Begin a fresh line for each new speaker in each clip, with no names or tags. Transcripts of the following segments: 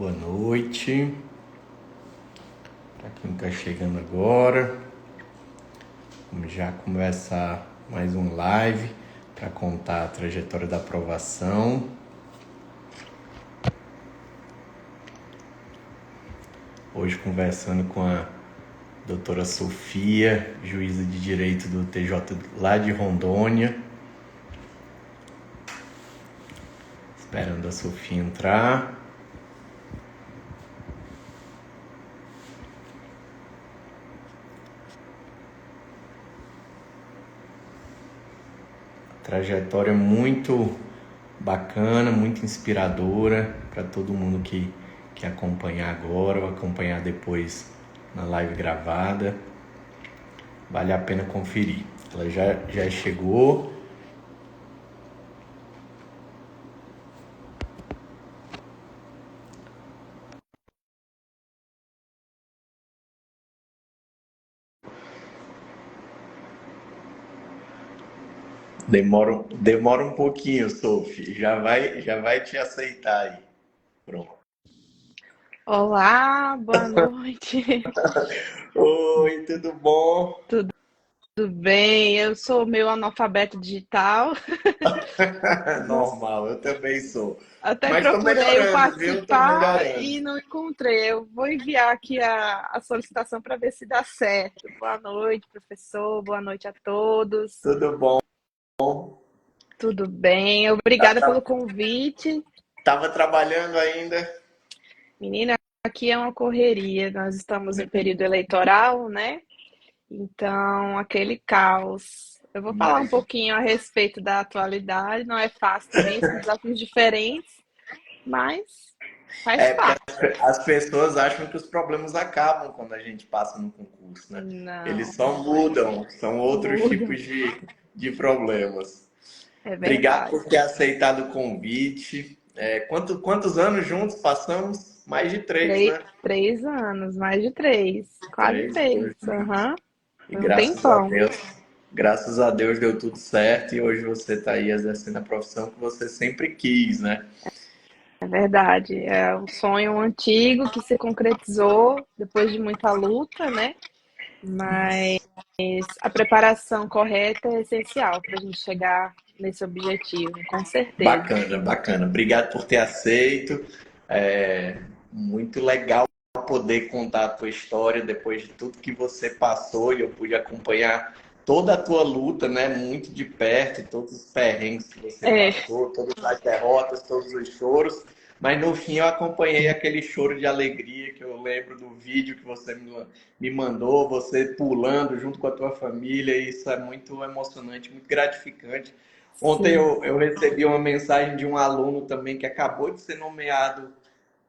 Boa noite. Para quem está chegando agora, vamos já começar mais um live para contar a trajetória da aprovação. Hoje conversando com a doutora Sofia, juíza de Direito do TJ lá de Rondônia. Esperando a Sofia entrar. Trajetória muito bacana, muito inspiradora para todo mundo que acompanhar agora ou acompanhar depois na live gravada. Vale a pena conferir. Ela já chegou. Demora um pouquinho, Sophie. Já vai te aceitar aí. Pronto.
Olá, boa noite.
Oi, tudo bom?
Tudo bem? Eu sou meio analfabeto digital. Não-
Normal, eu também sou.
Até
Mas tô
procurei o
melhorando, viu? Tô
participar
melhorando.
e não encontrei. Eu vou enviar aqui a solicitação para ver se dá certo. Boa noite, professor. Boa noite a todos.
Tudo bom?
Tudo bem? Obrigada pelo convite.
Tava trabalhando ainda?
Menina, aqui é uma correria. Nós estamos em período eleitoral, né? Então, aquele caos. Eu vou falar um
Mas
pouquinho a respeito da atualidade. Não é fácil também, são desafios diferentes, mas faz
porque
parte.
as pessoas acham que os problemas acabam quando a gente passa no concurso, né? Eles
Não,
só mudam, são outros
muda.
tipos de problemas.
É
Obrigado
verdade.
por ter aceitado o convite. Quantos anos juntos passamos? Mais de três, né?
3 anos, mais de três, quase
Três
três.
anos juntos.
Aham.
E
Foi um tempão.
graças a Deus deu tudo certo e hoje você está aí exercendo a profissão que você sempre quis, né?
É verdade. É um sonho antigo que se concretizou depois de muita luta, né? Mas a preparação correta é essencial para a gente chegar nesse objetivo, com certeza.
Bacana, bacana. Obrigado por ter aceito. É muito legal poder contar a tua história depois de tudo que você passou e eu pude acompanhar toda a tua luta, né, muito de perto, todos os perrengues que você
É,
passou, todas as derrotas, todos os choros, mas no fim eu acompanhei aquele choro de alegria que eu lembro do vídeo que você me mandou, você pulando junto com a tua família, e isso é muito emocionante, muito gratificante. Ontem
sim.
eu recebi uma mensagem de um aluno também que acabou de ser nomeado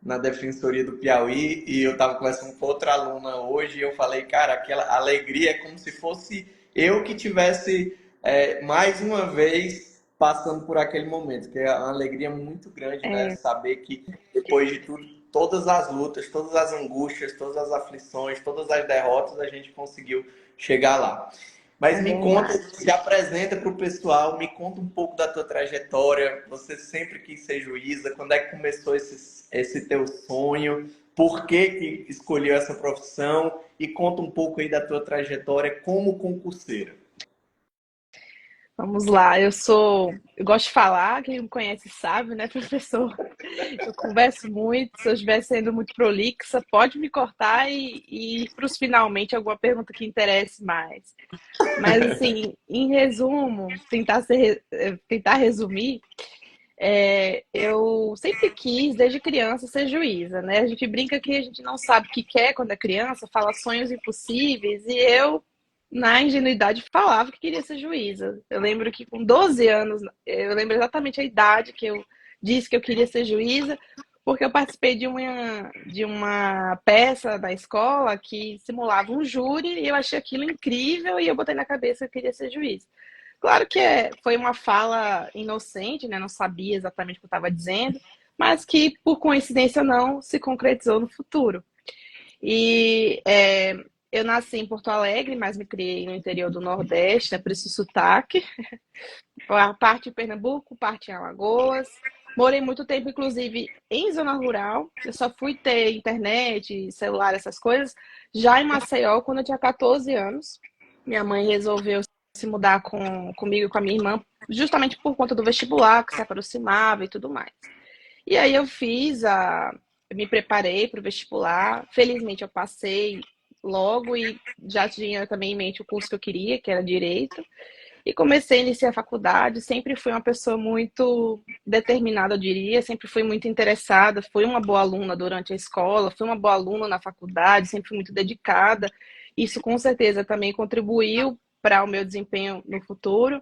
na Defensoria do Piauí e eu estava conversando com outra aluna hoje e eu falei, cara, aquela alegria é como se fosse eu que tivesse mais uma vez passando por aquele momento, que é uma alegria muito grande, né?
É,
Saber que depois de tudo, todas as lutas, todas as angústias, todas as aflições, todas as derrotas, a gente conseguiu chegar lá. Mas
é
me conta,
verdade.
se apresenta para o pessoal, me conta um pouco da tua trajetória. Você sempre quis ser juíza? Quando é que começou esse teu sonho? Por que que escolheu essa profissão? E conta um pouco aí da tua trajetória como concurseira.
Vamos lá. Eu gosto de falar, quem me conhece sabe, né, professor? Eu converso muito, se eu estiver sendo muito prolixa, pode me cortar e ir para os finalmente alguma pergunta que interesse mais. Mas, assim, em resumo, tentar resumir, eu sempre quis, desde criança, ser juíza, né? A gente brinca que a gente não sabe o que quer quando é criança, fala sonhos impossíveis, e eu, na ingenuidade, falava que queria ser juíza. Eu lembro que com 12 anos, eu lembro exatamente a idade que eu disse que eu queria ser juíza, porque eu participei de uma peça da escola que simulava um júri, e eu achei aquilo incrível, e eu botei na cabeça que eu queria ser juíza. Claro que foi uma fala inocente, né? Não sabia exatamente o que eu estava dizendo, mas que, por coincidência, não se concretizou no futuro. E eu nasci em Porto Alegre, mas me criei no interior do Nordeste, né? Por isso o sotaque. A parte em Pernambuco, parte em Alagoas. Morei muito tempo, inclusive, em zona rural. Eu só fui ter internet, celular, essas coisas, já em Maceió, quando eu tinha 14 anos. Minha mãe resolveu se mudar comigo e com a minha irmã, justamente por conta do vestibular, que se aproximava e tudo mais. E aí eu me preparei para o vestibular. Felizmente eu passei logo e já tinha também em mente o curso que eu queria, que era direito. E comecei a iniciar a faculdade, sempre fui uma pessoa muito determinada, eu diria, sempre fui muito interessada, fui uma boa aluna durante a escola, fui uma boa aluna na faculdade, sempre fui muito dedicada. Isso com certeza também contribuiu para o meu desempenho no futuro.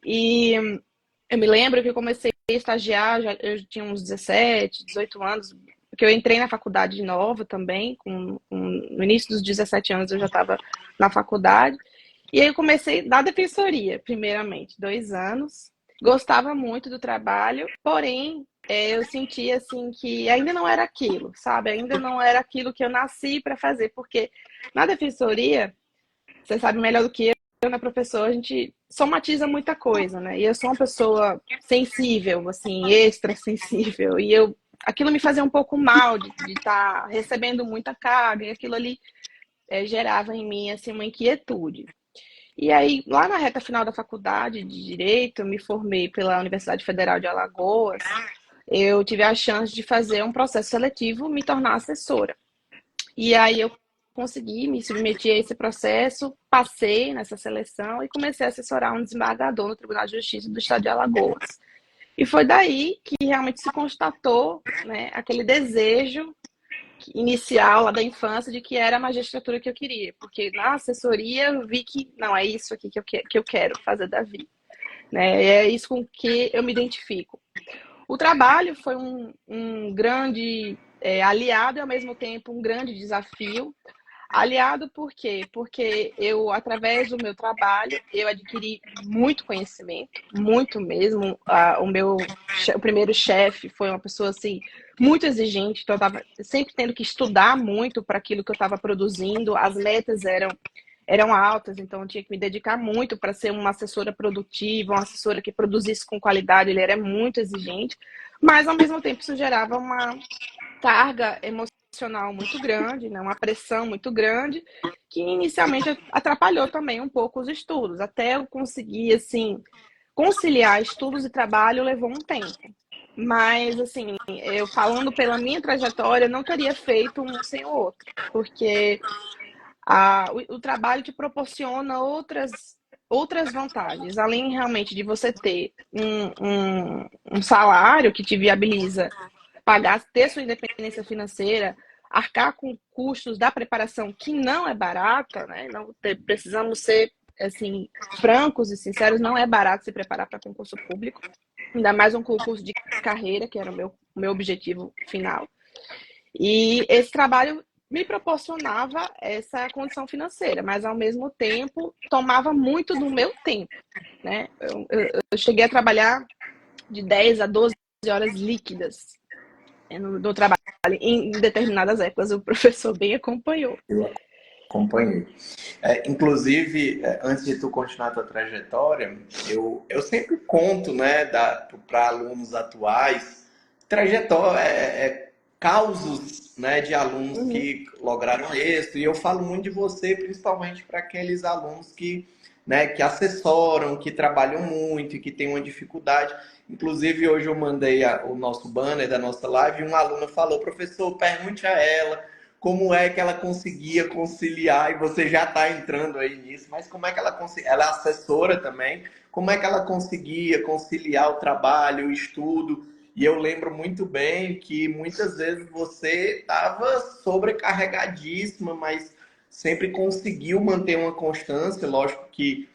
E eu me lembro que eu comecei a estagiar, eu tinha uns 17, 18 anos, porque eu entrei na faculdade de nova também, no início dos 17 anos eu já estava na faculdade. E aí eu comecei na defensoria, primeiramente, 2 anos. Gostava muito do trabalho, porém, eu sentia assim que ainda não era aquilo, sabe? Ainda não era aquilo que eu nasci para fazer, porque na defensoria, você sabe melhor do que eu, né, professor, a gente somatiza muita coisa, né? E eu sou uma pessoa sensível, assim, extra sensível, e aquilo me fazia um pouco mal de estar recebendo muita carga, e aquilo ali gerava em mim assim uma inquietude. E aí, lá na reta final da faculdade de Direito, eu me formei pela Universidade Federal de Alagoas. Eu tive a chance de fazer um processo seletivo, me tornar assessora. E aí eu consegui, me submeter a esse processo, passei nessa seleção e comecei a assessorar um desembargador no Tribunal de Justiça do Estado de Alagoas. E foi daí que realmente se constatou, né, aquele desejo inicial lá da infância de que era a magistratura que eu queria, porque na assessoria eu vi que não é isso aqui que eu quero fazer da vida, né? É isso com que eu me identifico. O trabalho foi um grande aliado e ao mesmo tempo um grande desafio. Aliado por quê? Porque eu, através do meu trabalho, eu adquiri muito conhecimento, muito mesmo. O primeiro chefe foi uma pessoa assim muito exigente, então eu estava sempre tendo que estudar muito para aquilo que eu estava produzindo. As metas eram altas, então eu tinha que me dedicar muito para ser uma assessora produtiva, uma assessora que produzisse com qualidade. Ele era muito exigente, mas ao mesmo tempo isso gerava uma carga emocional muito grande, né? Uma pressão muito grande, que inicialmente atrapalhou também um pouco os estudos. Até eu conseguir, assim, conciliar estudos e trabalho levou um tempo. Mas, assim, eu falando pela minha trajetória, eu não teria feito um sem o outro, porque o trabalho te proporciona outras vantagens, além realmente de você ter um salário que te viabiliza pagar, ter sua independência financeira, arcar com custos da preparação que não é barata, né? Não precisamos ser assim francos e sinceros, não é barato se preparar para concurso público, ainda mais um concurso de carreira, que era o meu objetivo final. E esse trabalho me proporcionava essa condição financeira, mas ao mesmo tempo tomava muito do meu tempo, né? Eu cheguei a trabalhar de 10 a 12 horas líquidas no trabalho em determinadas épocas. O professor bem acompanhou.
Eu acompanhei. Inclusive, antes de tu continuar a tua trajetória, eu sempre conto, né, para alunos atuais, trajetória, causos, né, de alunos
Uhum.
que lograram êxito, e eu falo muito de você, principalmente para aqueles alunos que, né, que assessoram, que trabalham muito e que têm uma dificuldade. Inclusive, hoje eu mandei o nosso banner da nossa live e uma aluna falou: professor, pergunte a ela como é que ela conseguia conciliar, e você já está entrando aí nisso, mas como é que ela conseguia, ela é assessora também, como é que ela conseguia conciliar o trabalho, o estudo, e eu lembro muito bem que muitas vezes você estava sobrecarregadíssima, mas sempre conseguiu manter uma constância, lógico que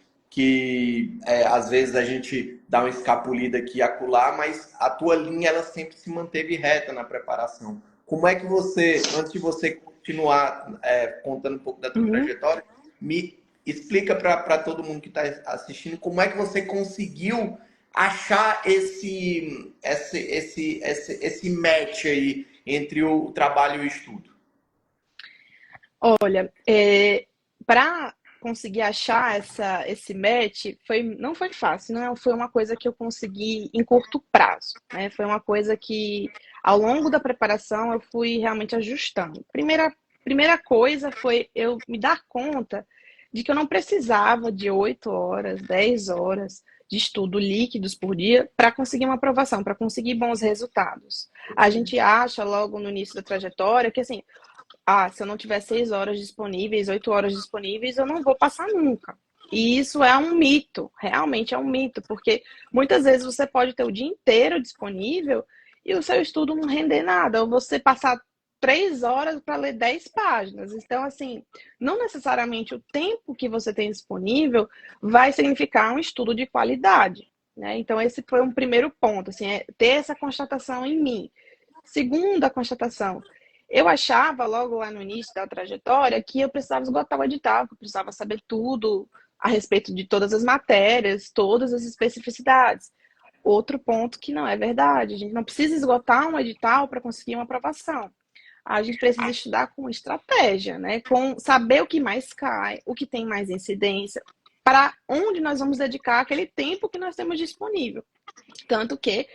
às vezes a gente dá uma escapulida aqui e acolá, mas a tua linha ela sempre se manteve reta na preparação. Como é que você, antes de você continuar contando um pouco da tua
Uhum.
trajetória, me explica para todo mundo que está assistindo como é que você conseguiu achar esse match aí entre o trabalho e o estudo?
Olha, para conseguir achar esse match não foi fácil, não foi uma coisa que eu consegui em curto prazo, né? Foi uma coisa que ao longo da preparação eu fui realmente ajustando. Primeira coisa foi eu me dar conta de que eu não precisava de 8 horas, 10 horas de estudo líquidos por dia para conseguir uma aprovação, para conseguir bons resultados. A gente acha logo no início da trajetória que assim, se eu não tiver 6 horas disponíveis, 8 horas disponíveis, eu não vou passar nunca. E isso é um mito, realmente é um mito, porque muitas vezes você pode ter o dia inteiro disponível e o seu estudo não render nada, ou você passar 3 horas para ler 10 páginas. Então, assim, não necessariamente o tempo que você tem disponível vai significar um estudo de qualidade, né? Então, esse foi um primeiro ponto, assim, é ter essa constatação em mim. Segunda constatação, eu achava logo lá no início da trajetória que eu precisava esgotar o edital, que eu precisava saber tudo a respeito de todas as matérias, todas as especificidades. Outro ponto que não é verdade, a gente não precisa esgotar um edital para conseguir uma aprovação. A gente precisa estudar com estratégia, né? Com saber o que mais cai, o que tem mais incidência, para onde nós vamos dedicar aquele tempo que nós temos disponível. Tanto que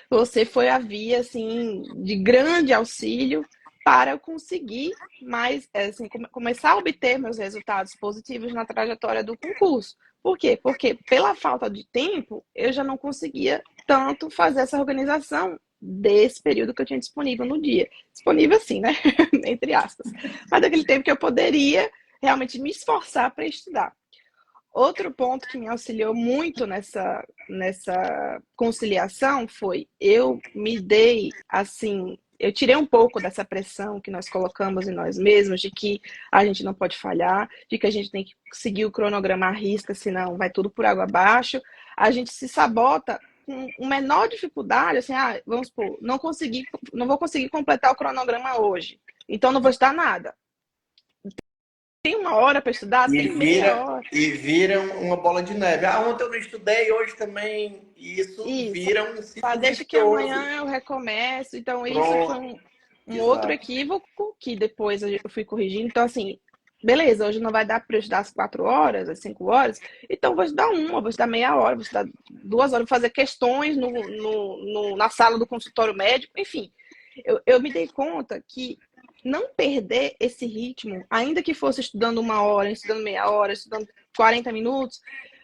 você foi a via assim de grande auxílio para eu conseguir mais, assim, começar a obter meus resultados positivos na trajetória do concurso. Por quê? Porque pela falta de tempo, eu já não conseguia tanto fazer essa organização desse período que eu tinha disponível no dia. Disponível assim, né? Entre aspas. Mas daquele tempo que eu poderia realmente me esforçar para estudar. Outro ponto que me auxiliou muito nessa conciliação foi eu me dei assim, eu tirei um pouco dessa pressão que nós colocamos em nós mesmos, de que a gente não pode falhar, de que a gente tem que seguir o cronograma à risca, senão vai tudo por água abaixo. A gente se sabota com menor dificuldade, assim, vamos supor, não vou conseguir completar o cronograma hoje, então não vou estudar nada. Tem uma hora para estudar?
E
Tem meia hora.
vira uma bola de neve. Ontem eu não estudei, hoje também. E isso
Isso.
vira um ciclo
Deixa que
vicioso.
amanhã eu recomeço. Então, isso foi
Pronto.
um outro
Exato.
equívoco que depois eu fui corrigindo. Então, assim, beleza, hoje não vai dar para eu estudar as 4 horas, as 5 horas. Então, vou estudar vou estudar meia hora, vou estudar 2 horas, vou fazer questões na sala do consultório médico. Enfim, eu me dei conta que não perder esse ritmo, ainda que fosse estudando 1 hora, estudando meia hora, estudando 40 minutos,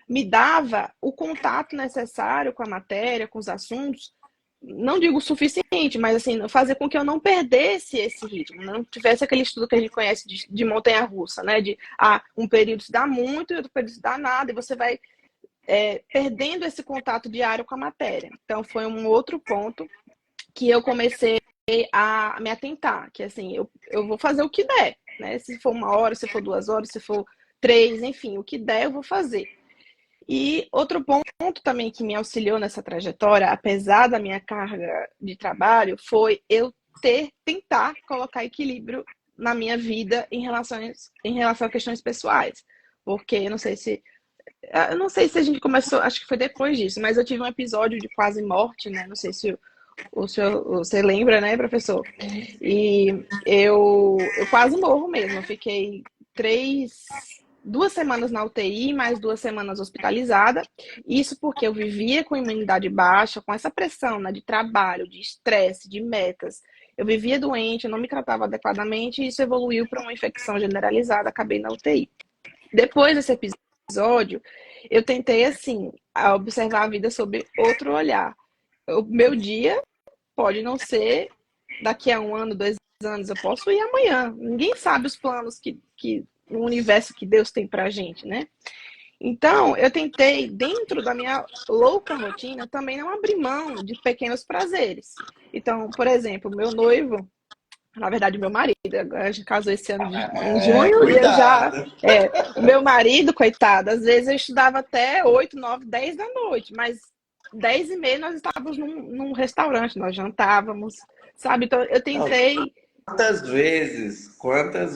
me dava o contato necessário com a matéria, com os assuntos, não digo o suficiente, mas assim, fazer com que eu não perdesse esse ritmo, não tivesse aquele estudo que a gente conhece de montanha-russa, né? De um período se dá muito e outro período se dá nada, e você vai perdendo esse contato diário com a matéria. Então, foi um outro ponto que eu comecei a me atentar, que assim, eu vou fazer o que der, né? Se for 1 hora, se for 2 horas, se for 3, enfim, o que der eu vou fazer. E outro ponto também que me auxiliou nessa trajetória, apesar da minha carga de trabalho, foi eu tentar colocar equilíbrio na minha vida em relação a questões pessoais. Porque eu não sei se a gente começou, acho que foi depois disso, mas eu tive um episódio de quase morte, né? Não sei se você lembra, né, professor? E eu quase morro mesmo. Eu fiquei 2 semanas na UTI, mais 2 semanas hospitalizada. Isso porque eu vivia com imunidade baixa, com essa pressão, né, de trabalho, de estresse, de metas. Eu vivia doente, eu não me tratava adequadamente e isso evoluiu para uma infecção generalizada. Acabei na UTI. Depois desse episódio, eu tentei, assim, observar a vida sob outro olhar. O meu dia pode não ser daqui a 1 ano, 2 anos, eu posso ir amanhã. Ninguém sabe os planos que o universo que Deus tem pra gente, né? Então, eu tentei, dentro da minha louca rotina, também não abrir mão de pequenos prazeres. Então, por exemplo, meu noivo, na verdade, meu marido, a gente casou esse ano em junho e eu já.
Cuidado.
O meu marido, coitado, às vezes eu estudava até 8, 9, 10 da noite, mas 10h30 nós estávamos num restaurante, nós jantávamos, sabe? Então eu
Não,
tentei.
quantas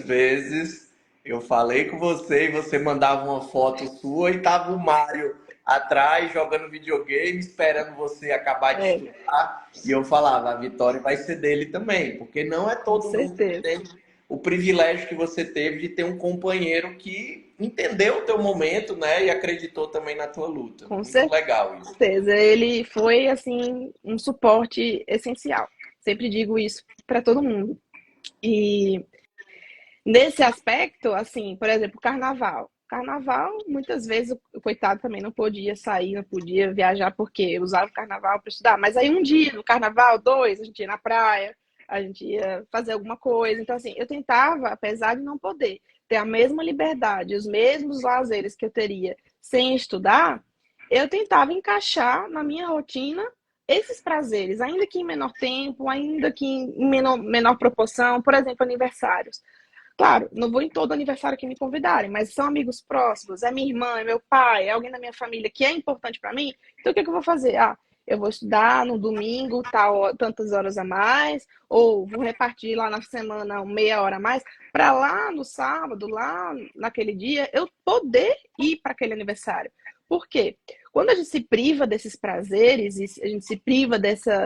vezes eu falei com você e você mandava uma foto sua e tava o Mário atrás jogando videogame, esperando você acabar de
É,
estudar. E eu falava, a vitória vai ser dele também, porque não é
com
todo mundo que
certeza.
tem o privilégio que você teve de ter um companheiro que entendeu o teu momento, né? E acreditou também na tua luta.
Com
Muito legal isso.
certeza. Ele foi, assim, um suporte essencial. Sempre digo isso para todo mundo. E nesse aspecto, assim, por exemplo, carnaval. Carnaval, muitas vezes o coitado também não podia sair, não podia viajar porque usava o carnaval para estudar. Mas aí um dia, no carnaval, dois, a gente ia na praia, a gente ia fazer alguma coisa. Então, assim, eu tentava, apesar de não poder ter a mesma liberdade, os mesmos lazeres que eu teria sem estudar, eu tentava encaixar na minha rotina esses prazeres, ainda que em menor tempo, ainda que em menor proporção, por exemplo, aniversários. Claro, não vou em todo aniversário que me convidarem, mas são amigos próximos, é minha irmã, é meu pai, é alguém da minha família que é importante para mim. Então, o que que eu vou fazer? Ah, eu vou estudar no domingo, tal, tantas horas a mais, ou vou repartir lá na semana meia hora a mais, para lá no sábado, lá naquele dia, eu poder ir para aquele aniversário. Por quê? Quando a gente se priva desses prazeres, e a gente se priva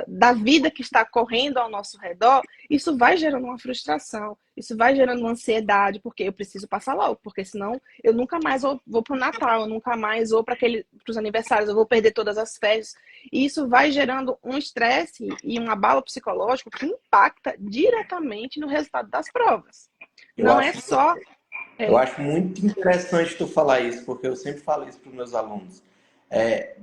da vida que está correndo ao nosso redor, isso vai gerando uma frustração, isso vai gerando uma ansiedade, porque eu preciso passar logo, porque senão eu nunca mais vou para o Natal, eu nunca mais vou para os aniversários, eu vou perder todas as festas. E isso vai gerando um estresse e um abalo psicológico que impacta diretamente no resultado das provas.
Eu
Não é
acho,
só.
eu
É,
acho muito interessante tu falar isso, porque eu sempre falo isso para os meus alunos. É,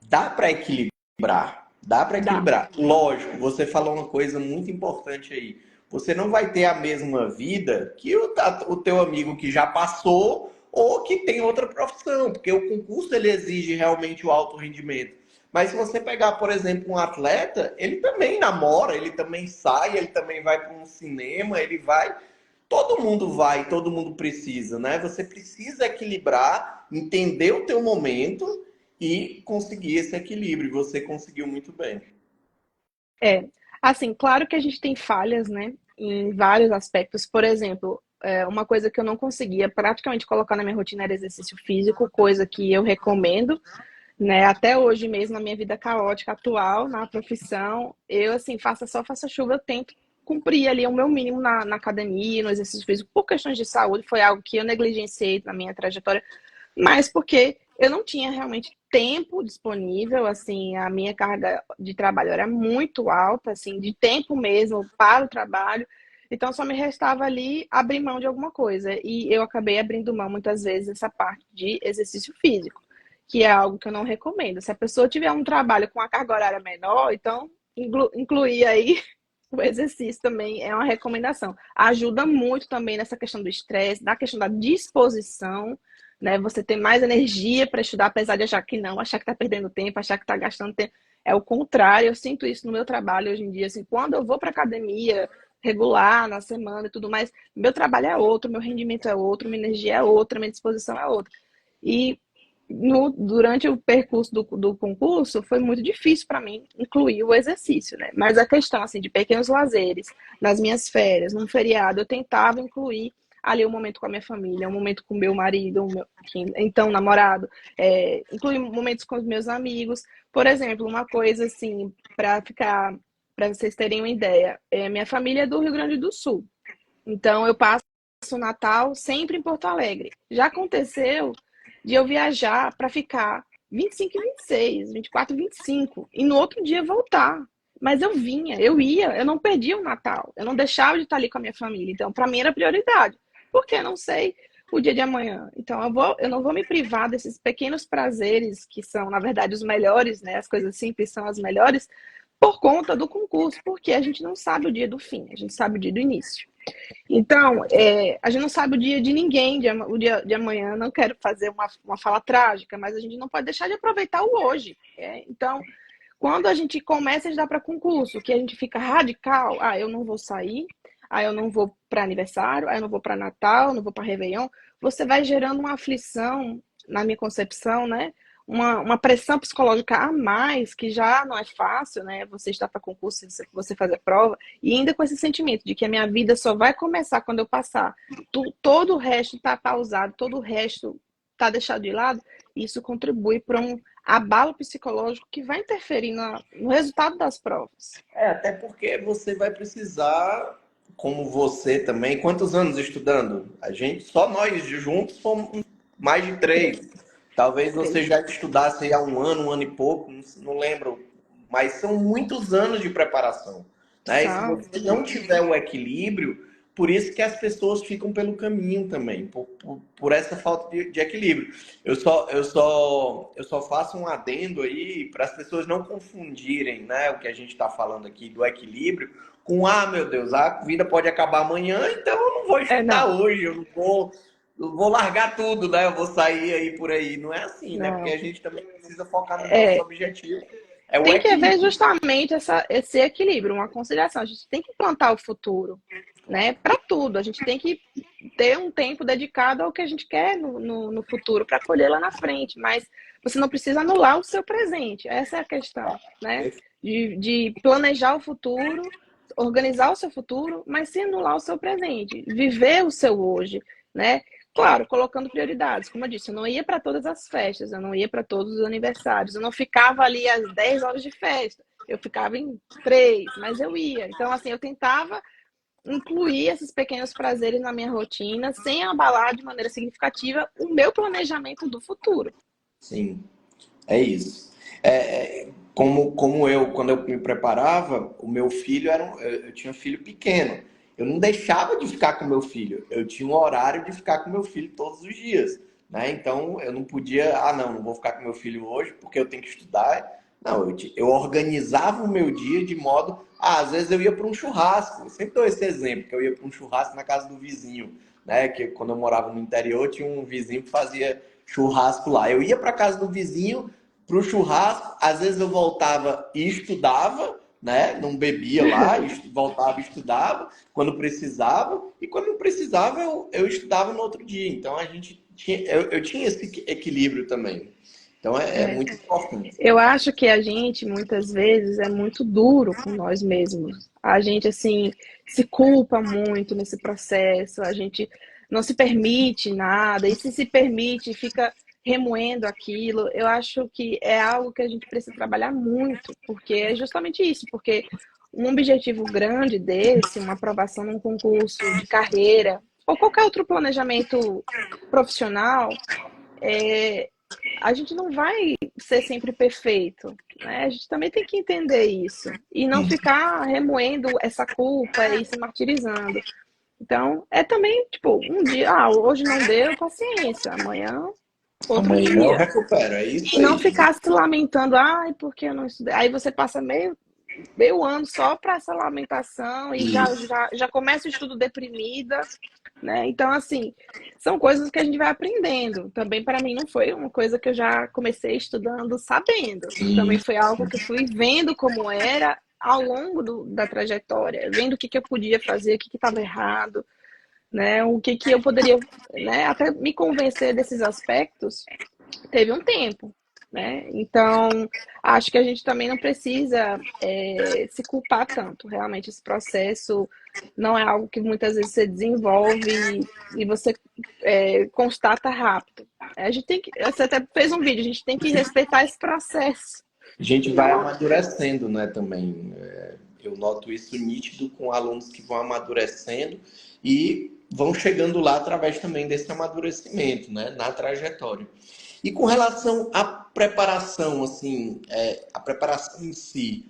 dá para equilibrar, dá para
dá.
equilibrar. Lógico, você falou uma coisa muito importante aí. Você não vai ter a mesma vida que o teu amigo que já passou ou que tem outra profissão, porque o concurso ele exige realmente o alto rendimento. Mas se você pegar, por exemplo, um atleta, ele também namora, ele também sai, ele também vai para um cinema, ele vai. Todo mundo vai, todo mundo precisa, né? Você precisa equilibrar, entender o teu momento e conseguir esse equilíbrio. Você conseguiu muito bem.
É, assim, claro que a gente tem falhas, né, em vários aspectos. Por exemplo, uma coisa que eu não conseguia praticamente colocar na minha rotina era exercício físico, coisa que eu recomendo, né, até hoje mesmo na minha vida caótica atual, na profissão, eu, assim, faça sol, faça chuva, eu tento cumprir ali o meu mínimo na academia, no exercício físico, por questões de saúde, foi algo que eu negligenciei na minha trajetória, mas porque eu não tinha realmente tempo disponível, assim, a minha carga de trabalho era muito alta, assim, de tempo mesmo para o trabalho, então só me restava ali abrir mão de alguma coisa, e eu acabei abrindo mão muitas vezes essa parte de exercício físico, que é algo que eu não recomendo. Se a pessoa tiver um trabalho com a carga horária menor, então incluir aí o exercício também é uma recomendação. Ajuda muito também nessa questão do estresse, na questão da disposição, né? Você ter mais energia para estudar, apesar de achar que não, achar que está perdendo tempo, achar que está gastando tempo. É o contrário, eu sinto isso no meu trabalho hoje em dia. Assim, quando eu vou para academia regular na semana e tudo mais, meu trabalho é outro, meu rendimento é outro, minha energia é outra, minha disposição é outra. E durante o percurso do concurso, foi muito difícil para mim incluir o exercício, né? Mas a questão, assim, de pequenos lazeres, nas minhas férias, num feriado, eu tentava incluir ali um momento com a minha família, um momento com o meu marido, então namorado, incluir momentos com os meus amigos. Por exemplo, uma coisa assim, para vocês terem uma ideia, minha família é do Rio Grande do Sul, então eu passo o Natal sempre em Porto Alegre. Já aconteceu de eu viajar para ficar 25 e 26, 24 e 25, e no outro dia voltar. Mas eu vinha, eu ia, eu não perdia o Natal, eu não deixava de estar ali com a minha família. Então, para mim era prioridade. Porque eu não sei o dia de amanhã. Então, eu não vou me privar desses pequenos prazeres que são, na verdade, os melhores, né? As coisas simples são as melhores, por conta do concurso, porque a gente não sabe o dia do fim, a gente sabe o dia do início. Então, a gente não sabe o dia de ninguém, o dia de amanhã. Não quero fazer uma fala trágica, mas a gente não pode deixar de aproveitar o hoje. Então, quando a gente começa a estudar para concurso, que a gente fica radical, eu não vou sair, eu não vou para aniversário, eu não vou para Natal, não vou para Réveillon, você vai gerando uma aflição, na minha concepção, né? Uma pressão psicológica a mais, que já não é fácil, né? Você está para concurso, você fazer a prova, e ainda com esse sentimento de que a minha vida só vai começar quando eu passar. Todo o resto está pausado, todo o resto está deixado de lado, isso contribui para um abalo psicológico que vai interferir no resultado das provas.
Até porque você vai precisar como você também, quantos anos estudando? A gente, só nós juntos, fomos mais de 3. Talvez você
Três.
já estudasse aí há um ano e pouco, não lembro. Mas são muitos anos de preparação, né? E se
São.
você não tiver o equilíbrio, por isso que as pessoas ficam pelo caminho também, por essa falta de equilíbrio. Eu só faço um adendo aí para as pessoas não confundirem, né, o que a gente está falando aqui do equilíbrio com, meu Deus, a vida pode acabar amanhã, então eu não vou
É,
estudar
não,
hoje, eu vou largar tudo, né? Eu vou sair aí por aí. Não é assim, né? Porque
não.
a gente também precisa focar no nosso
É,
objetivo. É o
tem que haver
equilíbrio.
justamente esse equilíbrio, uma conciliação. A gente tem que plantar o futuro, né? Para tudo. A gente tem que ter um tempo dedicado ao que a gente quer no futuro para colher lá na frente. Mas você não precisa anular o seu presente. Essa é a questão, né? De planejar o futuro, organizar o seu futuro, mas sem anular o seu presente. Viver o seu hoje, né? Claro, colocando prioridades. Como eu disse, eu não ia para todas as festas, eu não ia para todos os aniversários, eu não ficava ali às 10 horas de festa, eu ficava em 3, mas eu ia. Então, assim, eu tentava incluir esses pequenos prazeres na minha rotina, sem abalar de maneira significativa o meu planejamento do futuro.
Sim, é isso. Como eu, quando eu me preparava, o meu filho eu tinha um filho pequeno. Eu não deixava de ficar com meu filho. Eu tinha um horário de ficar com meu filho todos os dias, né? Então eu não podia, não vou ficar com meu filho hoje porque eu tenho que estudar. Não, eu organizava o meu dia de modo, às vezes eu ia para um churrasco. Eu sempre dou esse exemplo, que eu ia para um churrasco na casa do vizinho, né? Que quando eu morava no interior tinha um vizinho que fazia churrasco lá. Eu ia para casa do vizinho para o churrasco, às vezes eu voltava e estudava, né? Não bebia lá, voltava e estudava quando precisava, e quando não precisava eu estudava no outro dia. Então eu tinha esse equilíbrio também. Então é
É,
muito importante.
eu acho que a gente, muitas vezes, é muito duro com nós mesmos. A gente, assim, se culpa muito nesse processo, a gente não se permite nada, e se permite, fica remoendo aquilo. Eu acho que é algo que a gente precisa trabalhar muito, porque é justamente isso, porque um objetivo grande desse, uma aprovação num concurso de carreira, ou qualquer outro planejamento profissional, é, a gente não vai ser sempre perfeito, né? A gente também tem que entender isso e não ficar remoendo essa culpa e se martirizando. Então, é também, tipo, um dia, hoje não deu, paciência, amanhã, outro
Amanhã eu
dia.
recupero, é isso
E não
aí.
ficar se lamentando, ai, porque eu não estudei. Aí você passa meio ano só para essa lamentação e
Isso.
já começa o estudo deprimida, né? Então, assim, são coisas que a gente vai aprendendo. Também para mim não foi uma coisa que eu já comecei estudando sabendo. Também
Sim.
foi algo que eu fui vendo como era ao longo da trajetória, vendo o que eu podia fazer, o que estava errado, né? O que eu poderia, né? Até me convencer desses aspectos, teve um tempo, né? Então, acho que a gente também não precisa se culpar tanto. Realmente, esse processo não é algo que muitas vezes você desenvolve e você constata rápido. A gente tem que, você até fez um vídeo, a gente tem que respeitar esse processo.
A gente
E
vai
não,
amadurecendo, né, também. Eu noto isso nítido com alunos que vão amadurecendo e vão chegando lá através também desse amadurecimento, né, na trajetória. E com relação à preparação, assim, a preparação em si,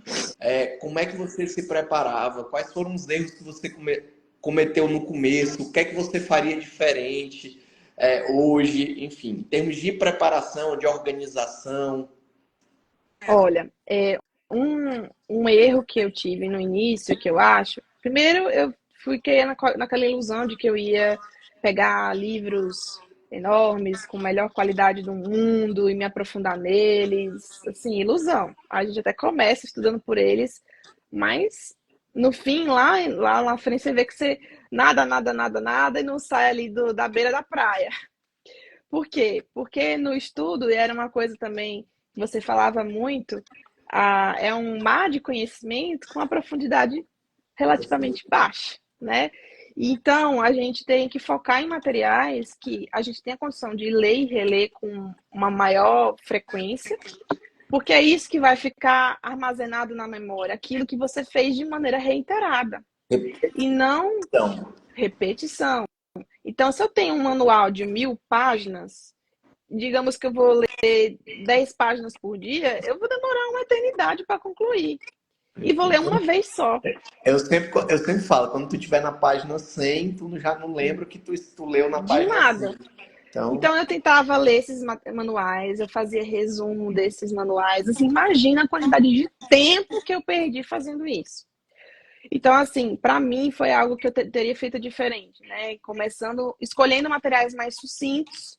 como é que você se preparava? Quais foram os erros que você cometeu no começo? O que é que você faria diferente hoje? Enfim, em termos de preparação, de organização.
olha, um erro que eu tive no início, que eu acho, primeiro eu fiquei naquela ilusão de que eu ia pegar livros enormes, com melhor qualidade do mundo e me aprofundar neles, assim, ilusão. A gente até começa estudando por eles, mas no fim, lá na frente, você vê que você nada, nada, nada, nada e não sai ali da beira da praia. Por quê? Porque no estudo, e era uma coisa também que você falava muito, é um mar de conhecimento com uma profundidade relativamente baixa, né? Então, a gente tem que focar em materiais que a gente tem a condição de ler e reler com uma maior frequência, porque é isso que vai ficar armazenado na memória, aquilo que você fez de maneira reiterada. e não
Repetição.
repetição. Então, se eu tenho um manual de 1000 páginas, digamos que eu vou ler 10 páginas por dia, eu vou demorar uma eternidade para concluir. E vou ler uma vez só,
Eu sempre falo, quando tu estiver na página 100, tu já não lembra o que tu leu na
de
página
nada.
100. Então,
Então, eu tentava ler esses manuais, eu fazia resumo desses manuais. Assim, imagina a quantidade de tempo que eu perdi fazendo isso. Então, assim, para mim foi algo que eu teria feito diferente, né? Começando, escolhendo materiais mais sucintos,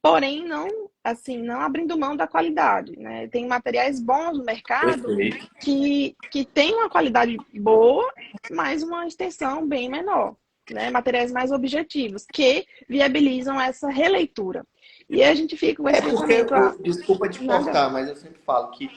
porém não, assim, não abrindo mão da qualidade, né? Tem materiais bons no mercado
perfeito.
que tem uma qualidade boa, mas uma extensão bem menor, né? Materiais mais objetivos que viabilizam essa releitura. E aí a gente fica com
É
esse
porque,
pensamento, ah,
desculpa te
nada.
cortar, mas eu sempre falo que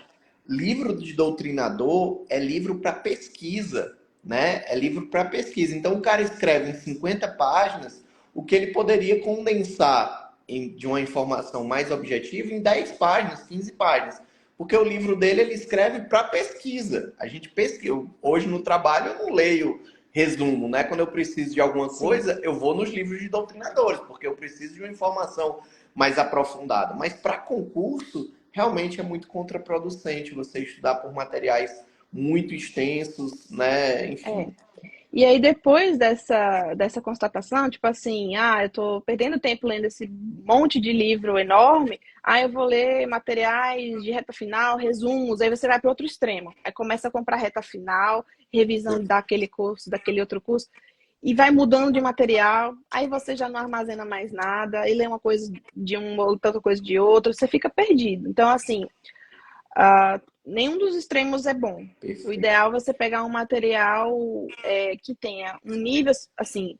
livro de doutrinador é livro para pesquisa, né? É livro para pesquisa. Então o cara escreve em 50 páginas o que ele poderia condensar de uma informação mais objetiva em 10 páginas, 15 páginas. Porque o livro dele ele escreve para pesquisa. A gente pesquisa. Hoje no trabalho eu não leio resumo, né? Quando eu preciso de alguma
Sim.
coisa, eu vou nos livros de doutrinadores, porque eu preciso de uma informação mais aprofundada. Mas para concurso, realmente é muito contraproducente você estudar por materiais muito extensos, né?
É.
Enfim.
E aí, depois dessa constatação, tipo assim, ah, eu tô perdendo tempo lendo esse monte de livro enorme, ah, eu vou ler materiais de reta final, resumos, aí você vai para outro extremo. Aí começa a comprar reta final, revisão daquele curso, daquele outro curso, e vai mudando de material, aí você já não armazena mais nada, aí lê uma coisa de um, outra coisa de outro, você fica perdido. Então, assim, nenhum dos extremos é bom. O
Perfeito.
ideal é você pegar um material que tenha um nível assim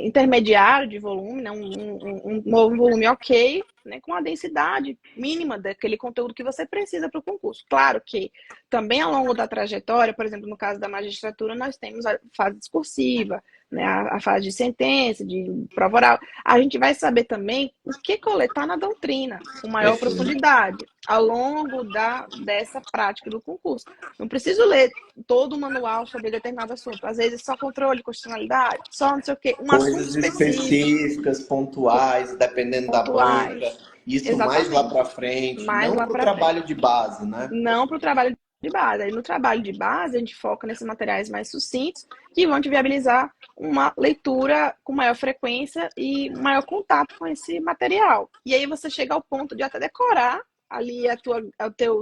intermediário de volume, né? Um novo volume ok, né? Com a densidade mínima daquele conteúdo que você precisa para o concurso. Claro que também ao longo da trajetória, por exemplo, no caso da magistratura, nós temos a fase discursiva, né? A fase de sentença, de prova oral. A gente vai saber também o que coletar na doutrina, com maior
Perfeito.
profundidade, ao longo dessa prática do concurso. Não preciso ler todo o manual sobre determinado assunto. Às vezes só controle, constitucionalidade, só não sei o quê. Um assunto
Coisas
específico,
específicas, pontuais, dependendo da banca.
pontuais.
Isso mais lá
Exatamente.
para frente,
Mais
não
lá
para o
para frente.
trabalho de base, né?
Não para o trabalho de base. Aí no trabalho de base, a gente foca nesses materiais mais sucintos que vão te viabilizar uma leitura com maior frequência e maior contato com esse material. E aí você chega ao ponto de até decorar ali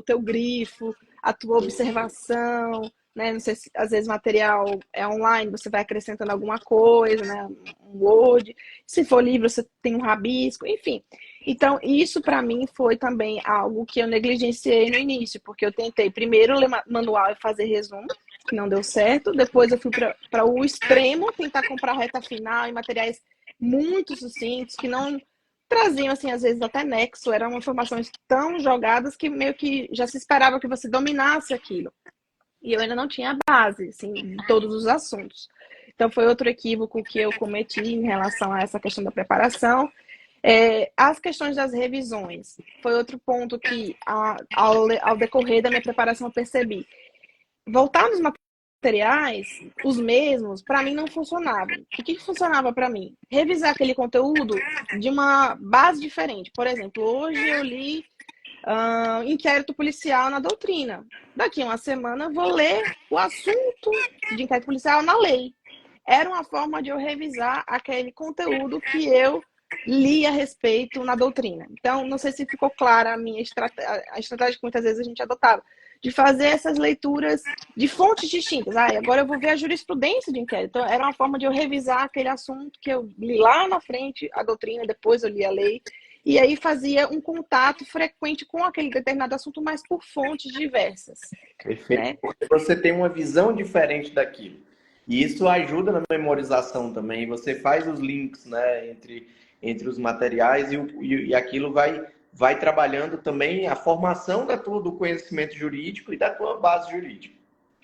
teu grifo, a tua observação, né? Não sei se às vezes o material é online, você vai acrescentando alguma coisa, né? Um Word. Se for livro, você tem um rabisco, enfim. Então, isso para mim foi também algo que eu negligenciei no início, porque eu tentei primeiro ler manual e fazer resumo, que não deu certo. Depois eu fui para o extremo, tentar comprar reta final e materiais muito sucintos, que não traziam, assim, às vezes até nexo, eram informações tão jogadas que meio que já se esperava que você dominasse aquilo. E eu ainda não tinha base, assim, de todos os assuntos. Então, foi outro equívoco que eu cometi em relação a essa questão da preparação. As questões das revisões foi outro ponto que, ao decorrer da minha preparação, eu percebi. Voltar nos materiais, os mesmos, para mim não funcionavam. O que funcionava para mim? Revisar aquele conteúdo de uma base diferente. Por exemplo, hoje eu li inquérito policial na doutrina. Daqui a uma semana eu vou ler o assunto de inquérito policial na lei. Era uma forma de eu revisar aquele conteúdo que eu li a respeito na doutrina. Então, não sei se ficou clara a estratégia que muitas vezes a gente adotava, de fazer essas leituras de fontes distintas. Agora eu vou ver a jurisprudência de inquérito. Então, era uma forma de eu revisar aquele assunto que eu li lá na frente, a doutrina, depois eu li a lei, e aí fazia um contato frequente com aquele determinado assunto, mas por fontes diversas,
Perfeito.
né?
Porque você tem uma visão diferente daquilo. E isso ajuda na memorização também. Você faz os links, né, entre os materiais e aquilo vai trabalhando também a formação do conhecimento jurídico e da tua base jurídica.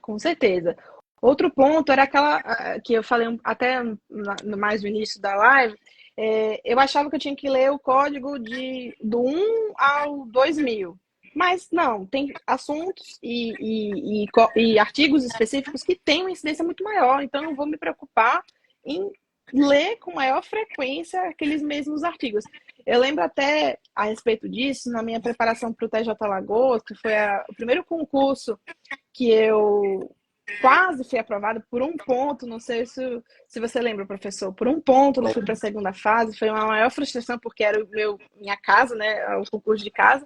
Com certeza. Outro ponto era aquela que eu falei até mais no início da live. Eu achava que eu tinha que ler o código do 1 ao 2000. Mas não, tem assuntos e artigos específicos que têm uma incidência muito maior, então eu vou me preocupar em ler com maior frequência aqueles mesmos artigos. Eu lembro até a respeito disso, na minha preparação para o TJ Alagoas, que foi o primeiro concurso que eu quase fui aprovada por um ponto, não sei se você lembra, professor, por um ponto não fui para a segunda fase, foi uma maior frustração porque era minha casa, né, o concurso de casa.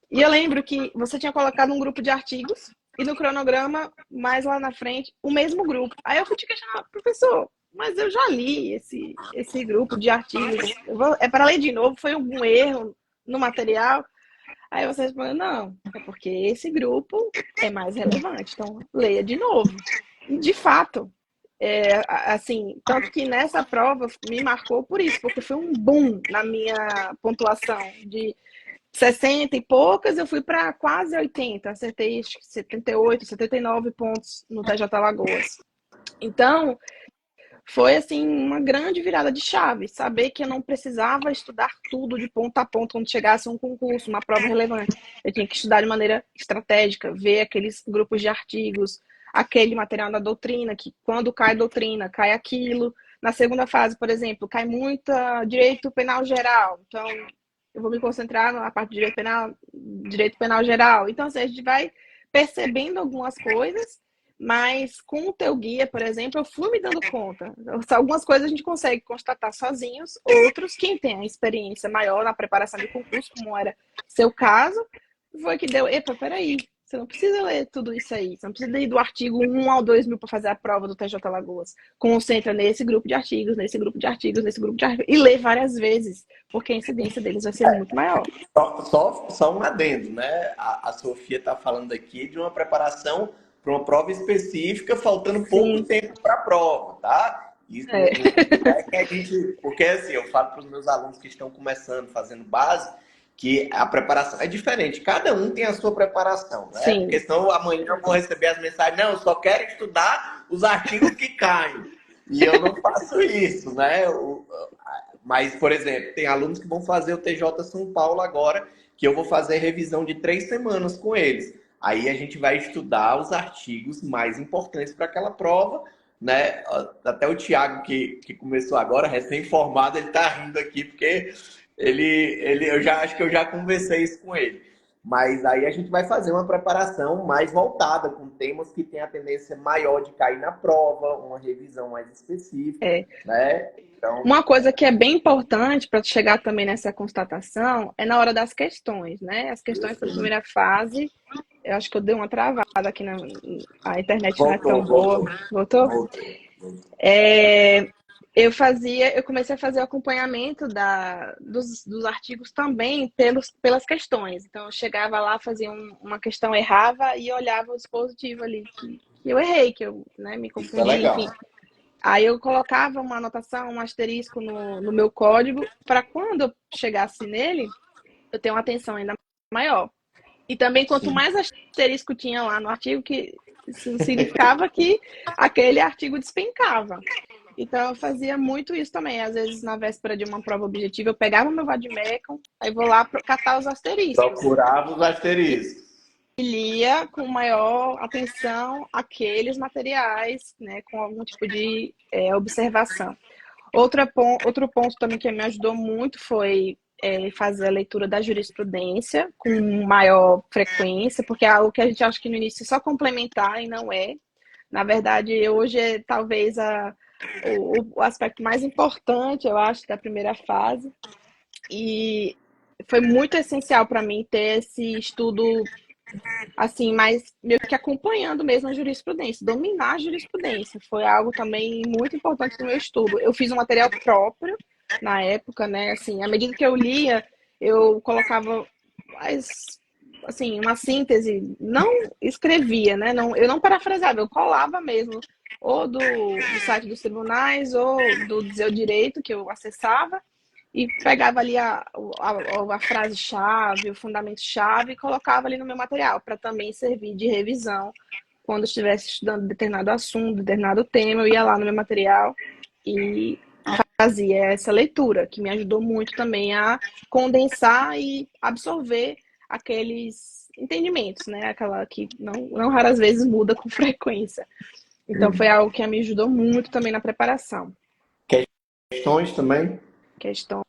E eu lembro que você tinha colocado um grupo de artigos e no cronograma, mais lá na frente, o mesmo grupo. Aí eu fui te questionar, professor, mas eu já li esse grupo de artigos. É para ler de novo? Foi algum erro no material? Aí você respondeu, não, é porque esse grupo é mais relevante, então leia de novo. E, de fato, assim, tanto que nessa prova me marcou por isso, porque foi um boom na minha pontuação de 60 e poucas, eu fui para quase 80, acertei 78, 79 pontos no TJ Alagoas. Então, foi assim uma grande virada de chave, saber que eu não precisava estudar tudo de ponta a ponta quando chegasse um concurso, uma prova relevante. Eu tinha que estudar de maneira estratégica, ver aqueles grupos de artigos, aquele material da doutrina, que quando cai doutrina, cai aquilo. Na segunda fase, por exemplo, cai muito direito penal geral. Então, eu vou me concentrar na parte de direito penal geral. Então, assim, a gente vai percebendo algumas coisas, mas com o teu guia, por exemplo, eu fui me dando conta. Algumas coisas a gente consegue constatar sozinhos, outros, quem tem a experiência maior na preparação de concurso, como era seu caso, foi que deu, epa, peraí, você não precisa ler tudo isso aí, você não precisa ir do artigo 1 ao 2000 para fazer a prova do TJ Alagoas. Concentra nesse grupo de artigos, nesse grupo de artigos, nesse grupo de artigos, e lê várias vezes, porque a incidência deles vai ser muito maior.
Só um adendo, né? A Sofia está falando aqui de uma preparação para uma prova específica, faltando pouco tempo para a prova, tá? Isso não é que a gente. Porque assim, eu falo para os meus alunos que estão começando, fazendo base, que a preparação é diferente. Cada um tem a sua preparação, né?
Sim.
Porque senão amanhã eu vou receber as mensagens, não, eu só quero estudar os artigos que caem. E eu não faço isso, né? Mas, por exemplo, tem alunos que vão fazer o TJ São Paulo agora, que eu vou fazer revisão de 3 semanas com eles. Aí a gente vai estudar os artigos mais importantes para aquela prova, né? Até o Thiago, que começou agora, recém-formado, ele está rindo aqui, porque eu já acho que eu já conversei isso com ele. Mas aí a gente vai fazer uma preparação mais voltada, com temas que têm a tendência maior de cair na prova, uma revisão mais específica, né? Então,
uma coisa que é bem importante para chegar também nessa constatação é na hora das questões, né? As questões da primeira fase, eu acho que eu dei uma travada aqui a internet não é tão boa. Voltou? Eu comecei a fazer o acompanhamento dos artigos também pelas questões. Então, eu chegava lá, fazia uma questão, errava e olhava o dispositivo ali que eu errei, que eu, né, me confundi, enfim. Aí eu colocava uma anotação, um asterisco no meu código, para quando eu chegasse nele, eu ter uma atenção ainda maior. E também, quanto mais asterisco tinha lá no artigo, que isso significava que aquele artigo despencava. Então, eu fazia muito isso também. Às vezes, na véspera de uma prova objetiva, eu pegava meu vademecum, aí vou lá catar os asteriscos.
Procurava os asteriscos.
E lia com maior atenção aqueles materiais, né, com algum tipo de observação. Outro ponto também que me ajudou muito foi fazer a leitura da jurisprudência com maior frequência, porque é algo que a gente acha que no início é só complementar e não é. Na verdade, hoje é talvez o aspecto mais importante, eu acho, da primeira fase. E foi muito essencial para mim ter esse estudo assim, mas meio que acompanhando mesmo a jurisprudência, dominar a jurisprudência. Foi algo também muito importante no meu estudo. Eu fiz um material próprio na época, né? Assim, à medida que eu lia, eu colocava assim, uma síntese, não escrevia, né? Não, eu não parafrasava, eu colava mesmo, ou do site dos tribunais, ou do Dizer o Direito, que eu acessava, e pegava ali a frase-chave, o fundamento-chave, e colocava ali no meu material, para também servir de revisão quando estivesse estudando determinado assunto, determinado tema, eu ia lá no meu material e fazia essa leitura, que me ajudou muito também a condensar e absorver aqueles entendimentos, né? Aquela que não raras vezes muda com frequência. Então foi algo que me ajudou muito também na preparação.
Questões também?
Questões,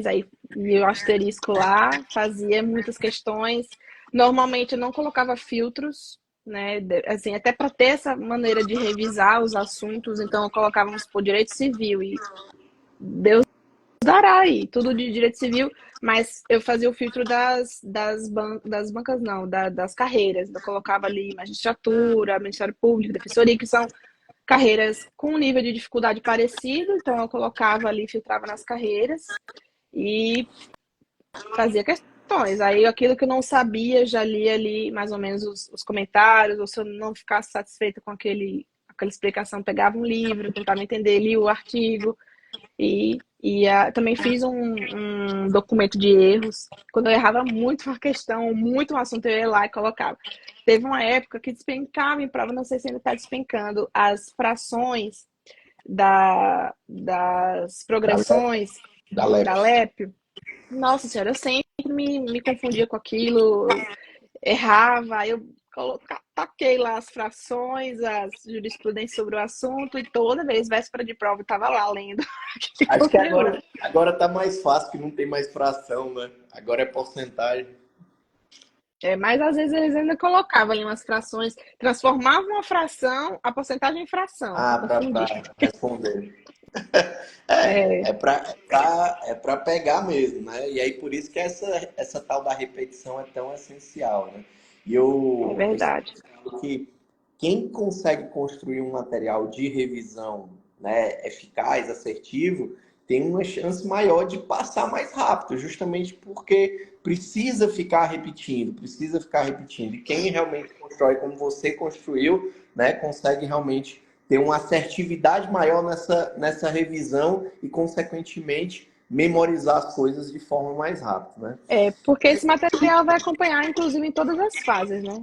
aí e o asterisco lá, fazia muitas questões. Normalmente eu não colocava filtros, né? Assim, até para ter essa maneira de revisar os assuntos, então eu colocava, vamos supor, direito civil e Deus dará aí, tudo de direito civil, mas eu fazia o filtro das bancas, não, das carreiras. Eu colocava ali magistratura, Ministério Público, Defensoria, que são carreiras com um nível de dificuldade parecido, então eu colocava ali, filtrava nas carreiras e fazia questões. Aí aquilo que eu não sabia, já lia ali mais ou menos os comentários, ou se eu não ficasse satisfeita com aquela explicação, pegava um livro, tentava entender, li o artigo. Também fiz um documento de erros. Quando eu errava muito uma questão, muito um assunto, eu ia lá e colocava. Teve uma época que despencava em prova, não sei se ainda está despencando, as frações das progressões
Da
da
LEP.
LEP. Nossa senhora, eu sempre me confundia com aquilo, eu errava, aí eu taquei lá as frações, as jurisprudências sobre o assunto, e toda vez, véspera de prova, eu estava lá lendo aquele
Acho que
conteúdo.
agora tá mais fácil, que não tem mais fração, né? Agora é porcentagem.
Mas às vezes eles ainda colocavam ali umas frações, transformavam a fração, a porcentagem em fração, para
Ah,
confundir.
para responder.
É,
É pra pegar mesmo, né? E aí por isso que essa tal da repetição é tão essencial, né? E
é
eu sempre
verdade.
falo que quem consegue construir um material de revisão, né, eficaz, assertivo, tem uma chance maior de passar mais rápido, justamente porque precisa ficar repetindo, precisa ficar repetindo. E quem realmente constrói como você construiu, né, consegue realmente ter uma assertividade maior nessa revisão e, consequentemente, memorizar as coisas de forma mais rápida, né?
Porque esse material vai acompanhar, inclusive, em todas as fases, né?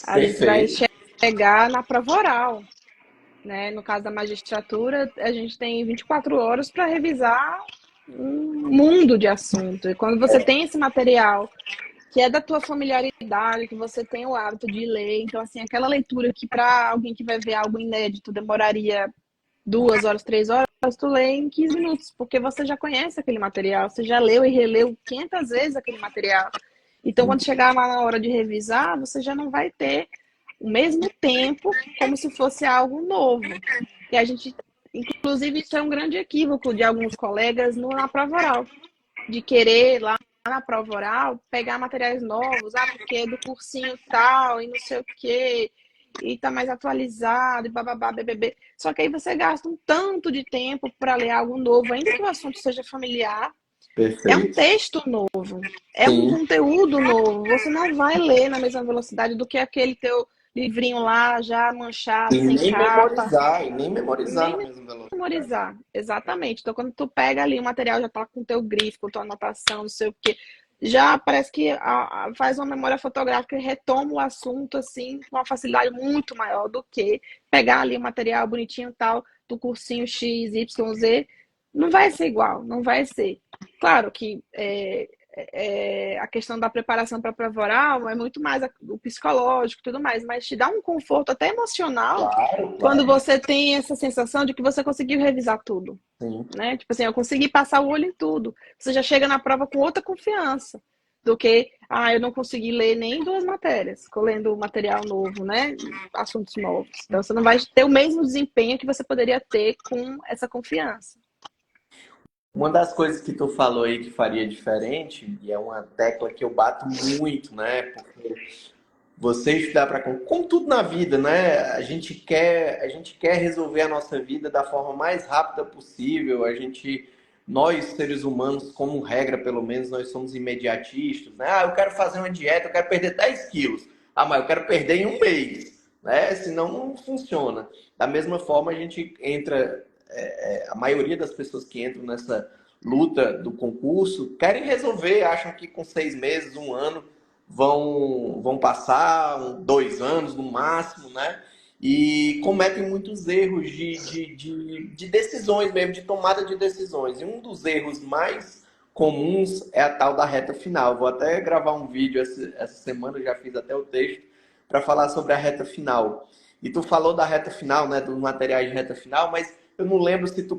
A gente vai
Perfeito.
chegar na prova oral, né? No caso da magistratura, a gente tem 24 horas para revisar um mundo de assunto. E quando você tem esse material que é da tua familiaridade, que você tem o hábito de ler, então assim, aquela leitura que para alguém que vai ver algo inédito demoraria 2 horas, 3 horas, tu lê em 15 minutos, porque você já conhece aquele material, você já leu e releu 500 vezes aquele material. Então, quando chegar lá na hora de revisar, você já não vai ter o mesmo tempo como se fosse algo novo. E a gente, inclusive, isso é um grande equívoco de alguns colegas na prova oral, de querer lá na prova oral pegar materiais novos, porque é do cursinho tal e não sei o quê, e tá mais atualizado e bababá, BBB. Só que aí você gasta um tanto de tempo para ler algo novo, ainda que o assunto seja familiar. É um
Perfeito.
texto novo, é um
Sim.
conteúdo novo. Você não vai ler na mesma velocidade do que aquele teu livrinho lá, já manchado, sem capa.
E nem memorizar na
Nem
mesma velocidade.
memorizar, exatamente. Então, quando tu pega ali o material, já tá com teu grifo, com tua anotação, não sei o quê, já parece que faz uma memória fotográfica e retoma o assunto, assim, com uma facilidade muito maior do que pegar ali o material bonitinho tal, do cursinho X, Y, Z. Não vai ser igual, não vai ser. Claro que a questão da preparação para a prova oral é muito mais o psicológico e tudo mais, mas te dá um conforto até emocional
Claro,
quando
claro.
você tem essa sensação de que você conseguiu revisar tudo,
Sim.
né? Tipo assim, eu consegui passar o olho em tudo. Você já chega na prova com outra confiança do que, eu não consegui ler nem duas matérias, ficou lendo material novo, né? Assuntos novos. Então você não vai ter o mesmo desempenho que você poderia ter com essa confiança.
Uma das coisas que tu falou aí que faria diferente, e é uma tecla que eu bato muito, né? Porque você estudar para como tudo na vida, né? A gente quer resolver a nossa vida da forma mais rápida possível. Nós seres humanos, como regra, pelo menos, nós somos imediatistas, né? Eu quero fazer uma dieta, eu quero perder 10 quilos. Mas eu quero perder em um mês, né? Senão não funciona. Da mesma forma, a gente entra, a maioria das pessoas que entram nessa luta do concurso querem resolver, acham que com 6 meses, um ano vão passar 2 anos no máximo, né? E cometem muitos erros de decisões mesmo, de tomada de decisões. E um dos erros mais comuns é a tal da reta final. Vou até gravar um vídeo essa semana, eu já fiz até o texto, para falar sobre a reta final. E tu falou da reta final, né, dos materiais de reta final, mas eu não lembro se tu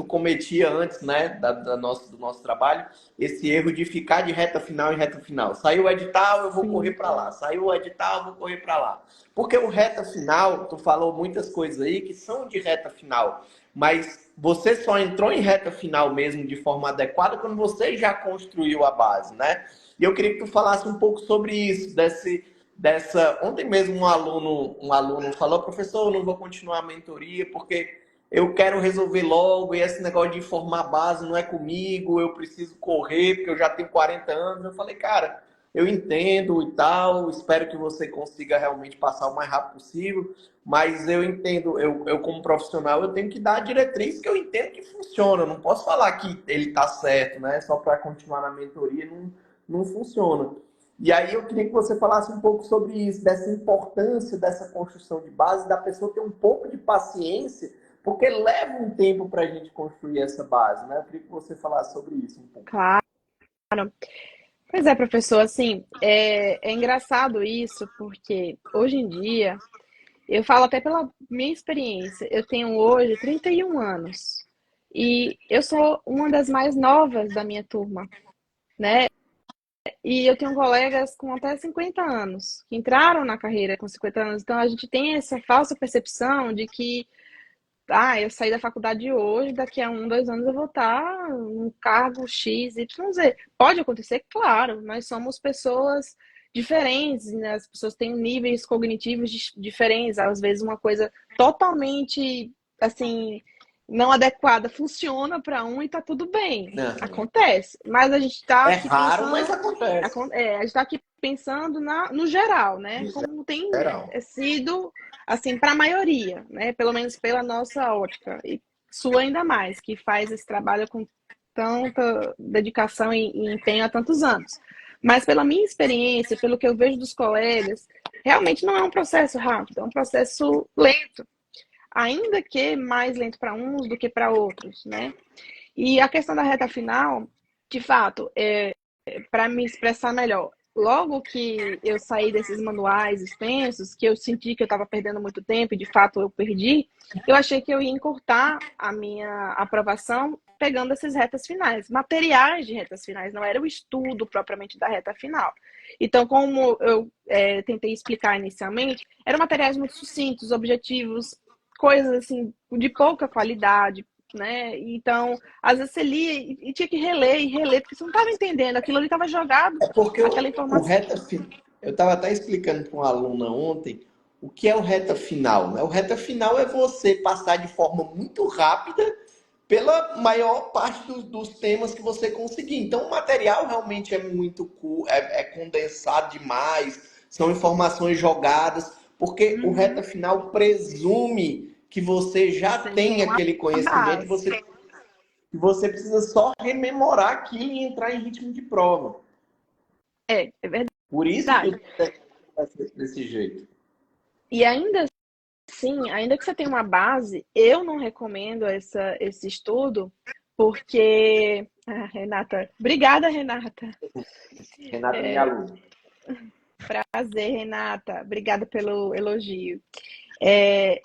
cometia antes, né, do nosso trabalho, esse erro de ficar de reta final em reta final. Saiu o edital, eu vou correr
Sim.
para lá. Saiu o edital, eu vou correr para lá. Porque o reta final, tu falou muitas coisas aí que são de reta final, mas você só entrou em reta final mesmo de forma adequada quando você já construiu a base, né? E eu queria que tu falasse um pouco sobre isso, dessa. Ontem mesmo um aluno falou, professor, eu não vou continuar a mentoria porque eu quero resolver logo e esse negócio de formar base não é comigo, eu preciso correr porque eu já tenho 40 anos. Eu falei, cara, eu entendo e tal, espero que você consiga realmente passar o mais rápido possível, mas eu entendo, eu como profissional, eu tenho que dar a diretriz que eu entendo que funciona. Eu não posso falar que ele está certo, né? Só para continuar na mentoria, não funciona. E aí eu queria que você falasse um pouco sobre isso, dessa importância dessa construção de base, da pessoa ter um pouco de paciência, porque leva um tempo para a gente construir essa base, né? Eu queria que você falasse sobre isso um pouco.
Claro. Pois é, professor, assim, é engraçado isso, porque hoje em dia, eu falo até pela minha experiência, eu tenho hoje 31 anos e eu sou uma das mais novas da minha turma, né? E eu tenho colegas com até 50 anos, que entraram na carreira com 50 anos, então a gente tem essa falsa percepção de que eu saí da faculdade hoje, daqui a 1, 2 anos eu vou estar num cargo X, Y, Z. Pode acontecer? Claro, nós somos pessoas diferentes, né? As pessoas têm níveis cognitivos diferentes, às vezes uma coisa totalmente, assim, não adequada funciona para um e tá tudo bem.
Uhum.
Acontece, mas a gente está
É
aqui
raro, mas
pensando,
acontece.
a gente está aqui pensando no geral, né?
No
Como tem
geral.
sido assim, para a maioria, né? Pelo menos pela nossa ótica, e sua ainda mais, que faz esse trabalho com tanta dedicação e empenho há tantos anos. Mas pela minha experiência, pelo que eu vejo dos colegas, realmente não é um processo rápido, é um processo lento, ainda que mais lento para uns do que para outros, né? E a questão da reta final, de fato, para me expressar melhor, logo que eu saí desses manuais extensos, que eu senti que eu estava perdendo muito tempo, e de fato eu perdi, eu achei que eu ia encurtar a minha aprovação pegando essas retas finais, materiais de retas finais, não era o estudo propriamente da reta final. Então, como eu tentei explicar inicialmente, eram materiais muito sucintos, objetivos, coisas assim de pouca qualidade, né? Então, às vezes você lia e tinha que reler e reler, porque você não estava entendendo, aquilo ali estava jogado,
É porque
aquela
o
informação.
reta final. Eu estava até explicando para uma aluna ontem o que é o reta final, né? O reta final é você passar de forma muito rápida pela maior parte dos temas que você conseguir. Então, o material realmente é muito é condensado demais, são informações jogadas, porque o
Uhum.
reta final presume que você já
Você
tem
tem uma
aquele conhecimento
base.
e você precisa só rememorar aquilo e entrar em ritmo de prova.
É
Por isso que o
verdade.
técnico vai ser desse jeito.
E ainda assim, ainda que você tenha uma base, eu não recomendo esse estudo, porque. Ah, Renata. Obrigada, Renata.
Renata, minha aluna.
Prazer, Renata. Obrigada pelo elogio.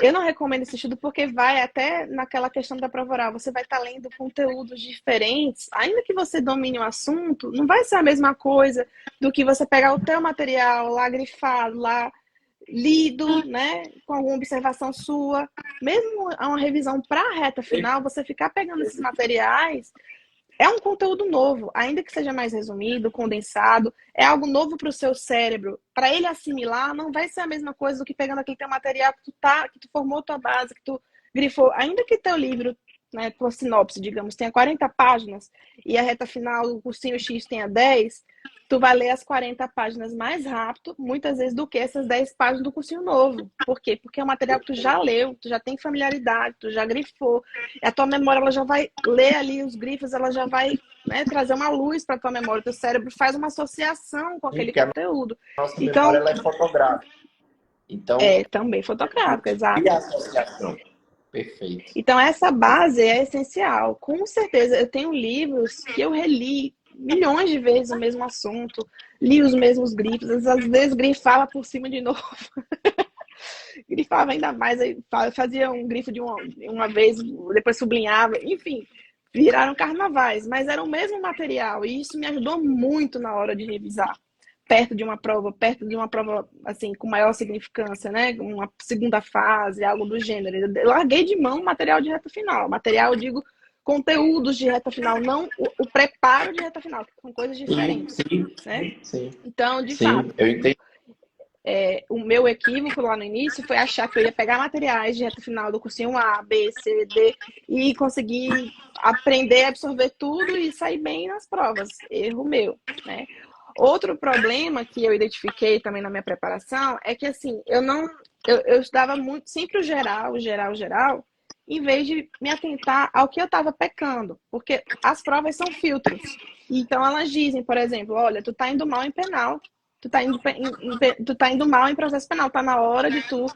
Eu não recomendo esse estudo porque vai até naquela questão da prova oral. Você vai estar lendo conteúdos diferentes, ainda que você domine o assunto, não vai ser a mesma coisa do que você pegar o teu material lá grifado, lá lido, né, com alguma observação sua. Mesmo a uma revisão para a reta final, você ficar pegando esses materiais é um conteúdo novo, ainda que seja mais resumido, condensado, é algo novo para o seu cérebro. Para ele assimilar, não vai ser a mesma coisa do que pegando aquele teu material que tu formou tua base, que tu grifou. Ainda que teu livro, né, tua sinopse, digamos, tenha 40 páginas e a reta final do cursinho X tenha 10, tu vai ler as 40 páginas mais rápido, muitas vezes, do que essas 10 páginas do cursinho novo. Por quê? Porque é um material que tu já leu, tu já tem familiaridade, tu já grifou, a tua memória ela já vai ler ali os grifos, ela já vai, né, trazer uma luz para a tua memória, o teu cérebro faz uma associação com aquele
Porque a
conteúdo.
nossa memória
Então,
ela é fotográfica. Então,
também fotográfico,
e a
exato.
associação? Perfeito.
Então, essa base é essencial. Com certeza, eu tenho livros que eu reli milhões de vezes o mesmo assunto, li os mesmos grifos, às vezes grifava por cima de novo, grifava ainda mais, aí fazia um grifo de uma vez, depois sublinhava, enfim, viraram carnavais, mas era o mesmo material e isso me ajudou muito na hora de revisar. Perto de uma prova assim, com maior significância, né? Uma segunda fase, algo do gênero. Eu larguei de mão o material de reta final. Material, eu digo, conteúdos de reta final, não o preparo de reta final, que são coisas
Sim,
diferentes,
sim,
né?
sim, sim.
Então, de
Sim,
fato,
eu entendi.
o meu equívoco lá no início foi achar que eu ia pegar materiais de reta final do cursinho A, B, C, D e conseguir aprender a absorver tudo e sair bem nas provas. Erro meu, né? Outro problema que eu identifiquei também na minha preparação é que, assim, eu estudava muito, sempre o geral, em vez de me atentar ao que eu estava pecando, porque as provas são filtros. Então, elas dizem, por exemplo, olha, tu tá indo mal em penal, tu tá indo mal em processo penal, tá na hora de tu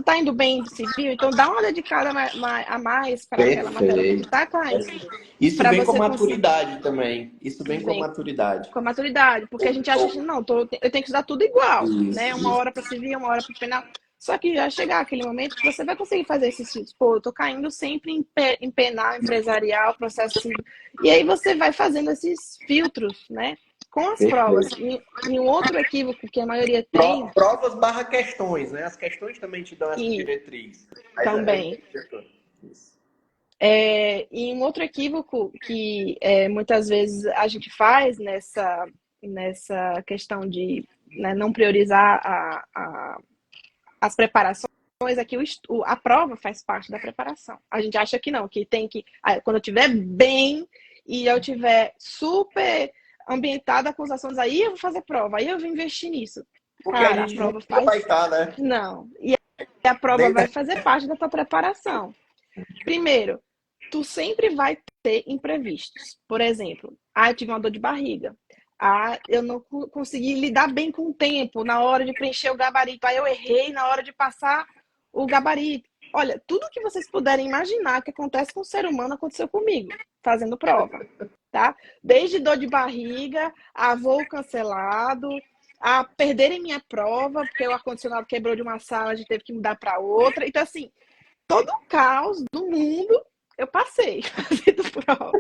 tá indo bem em civil, então dá uma dedicada a mais para aquela matéria que tu
Perfeito.
tá caindo,
Isso
para
vem com
você conseguir
maturidade também. Isso vem com
ver
maturidade.
com a maturidade, porque a gente acha que não, eu tenho que estudar tudo igual, né?
Isso,
Uma
isso.
hora para civil, uma hora para penal. Só que já chegar aquele momento que você vai conseguir fazer esses filtros. Pô, eu tô caindo sempre em penal, empresarial, processo civil. E aí você vai fazendo esses filtros, né? Com as provas.
Perfeito.
E um outro equívoco que a maioria tem,
Provas barra questões, né? As questões também te dão essa
e
diretriz. Mas eu
também,
entendi. Isso.
e um outro equívoco que muitas vezes a gente faz nessa questão de, né, não priorizar as preparações é que a prova faz parte da preparação. A gente acha que não, que tem que. Quando eu estiver bem e eu estiver super ambientada com os assuntos, aí eu vou fazer prova, aí eu vou investir nisso.
Porque a
Cara, a
gente
prova
nunca vai
faz.
estar, né?
Não. E a prova
Nem
vai fazer parte da tua preparação. Primeiro, tu sempre vai ter imprevistos. Por exemplo, eu tive uma dor de barriga. Eu não consegui lidar bem com o tempo na hora de preencher o gabarito. Aí eu errei na hora de passar o gabarito. Olha, tudo que vocês puderem imaginar que acontece com o ser humano aconteceu comigo, fazendo prova, tá? Desde dor de barriga, a voo cancelado, a perderem minha prova, porque o ar-condicionado quebrou de uma sala, a gente teve que mudar para outra. Então, assim, todo o caos do mundo eu passei fazendo prova.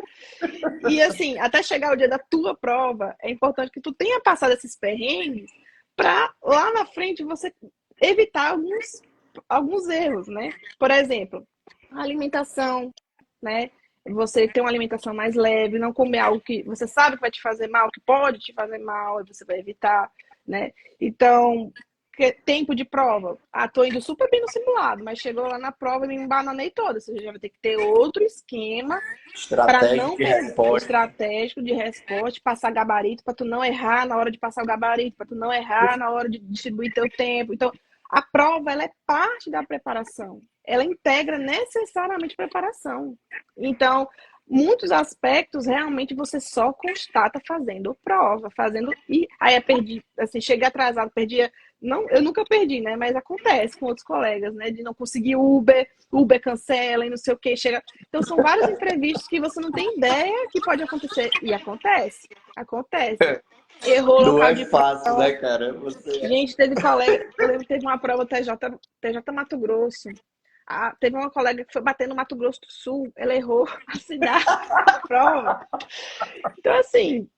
E assim, até chegar o dia da tua prova, é importante que tu tenha passado esses perrengues para lá na frente você evitar alguns erros, né? Por exemplo, a alimentação, né? Você ter uma alimentação mais leve, não comer algo que você sabe que vai te fazer mal, que pode te fazer mal, e você vai evitar, né? Então, tempo de prova. Tô indo super bem no simulado, mas chegou lá na prova e me embananei toda. Você já vai ter que ter outro esquema para
estratégia
não
de
perder
resposta.
estratégico de resposta, passar gabarito, para tu não errar na hora de passar o gabarito, para tu não errar na hora de distribuir teu tempo. Então, a prova ela é parte da preparação. Ela integra necessariamente preparação. Então, muitos aspectos realmente você só constata fazendo prova, fazendo e aí perdi, assim, cheguei atrasado, perdia, não, eu nunca perdi, né, mas acontece com outros colegas, né, de não conseguir Uber cancela e não sei o que, chega. Então são vários imprevistos que você não tem ideia que pode acontecer e acontece. Errou
Não
local
é
de
fácil,
prova.
né, cara? Você
Gente, teve colega, eu lembro que teve uma prova TJ Mato Grosso. Teve uma colega que foi bater no Mato Grosso do Sul, ela errou a cidade da prova. Então, assim,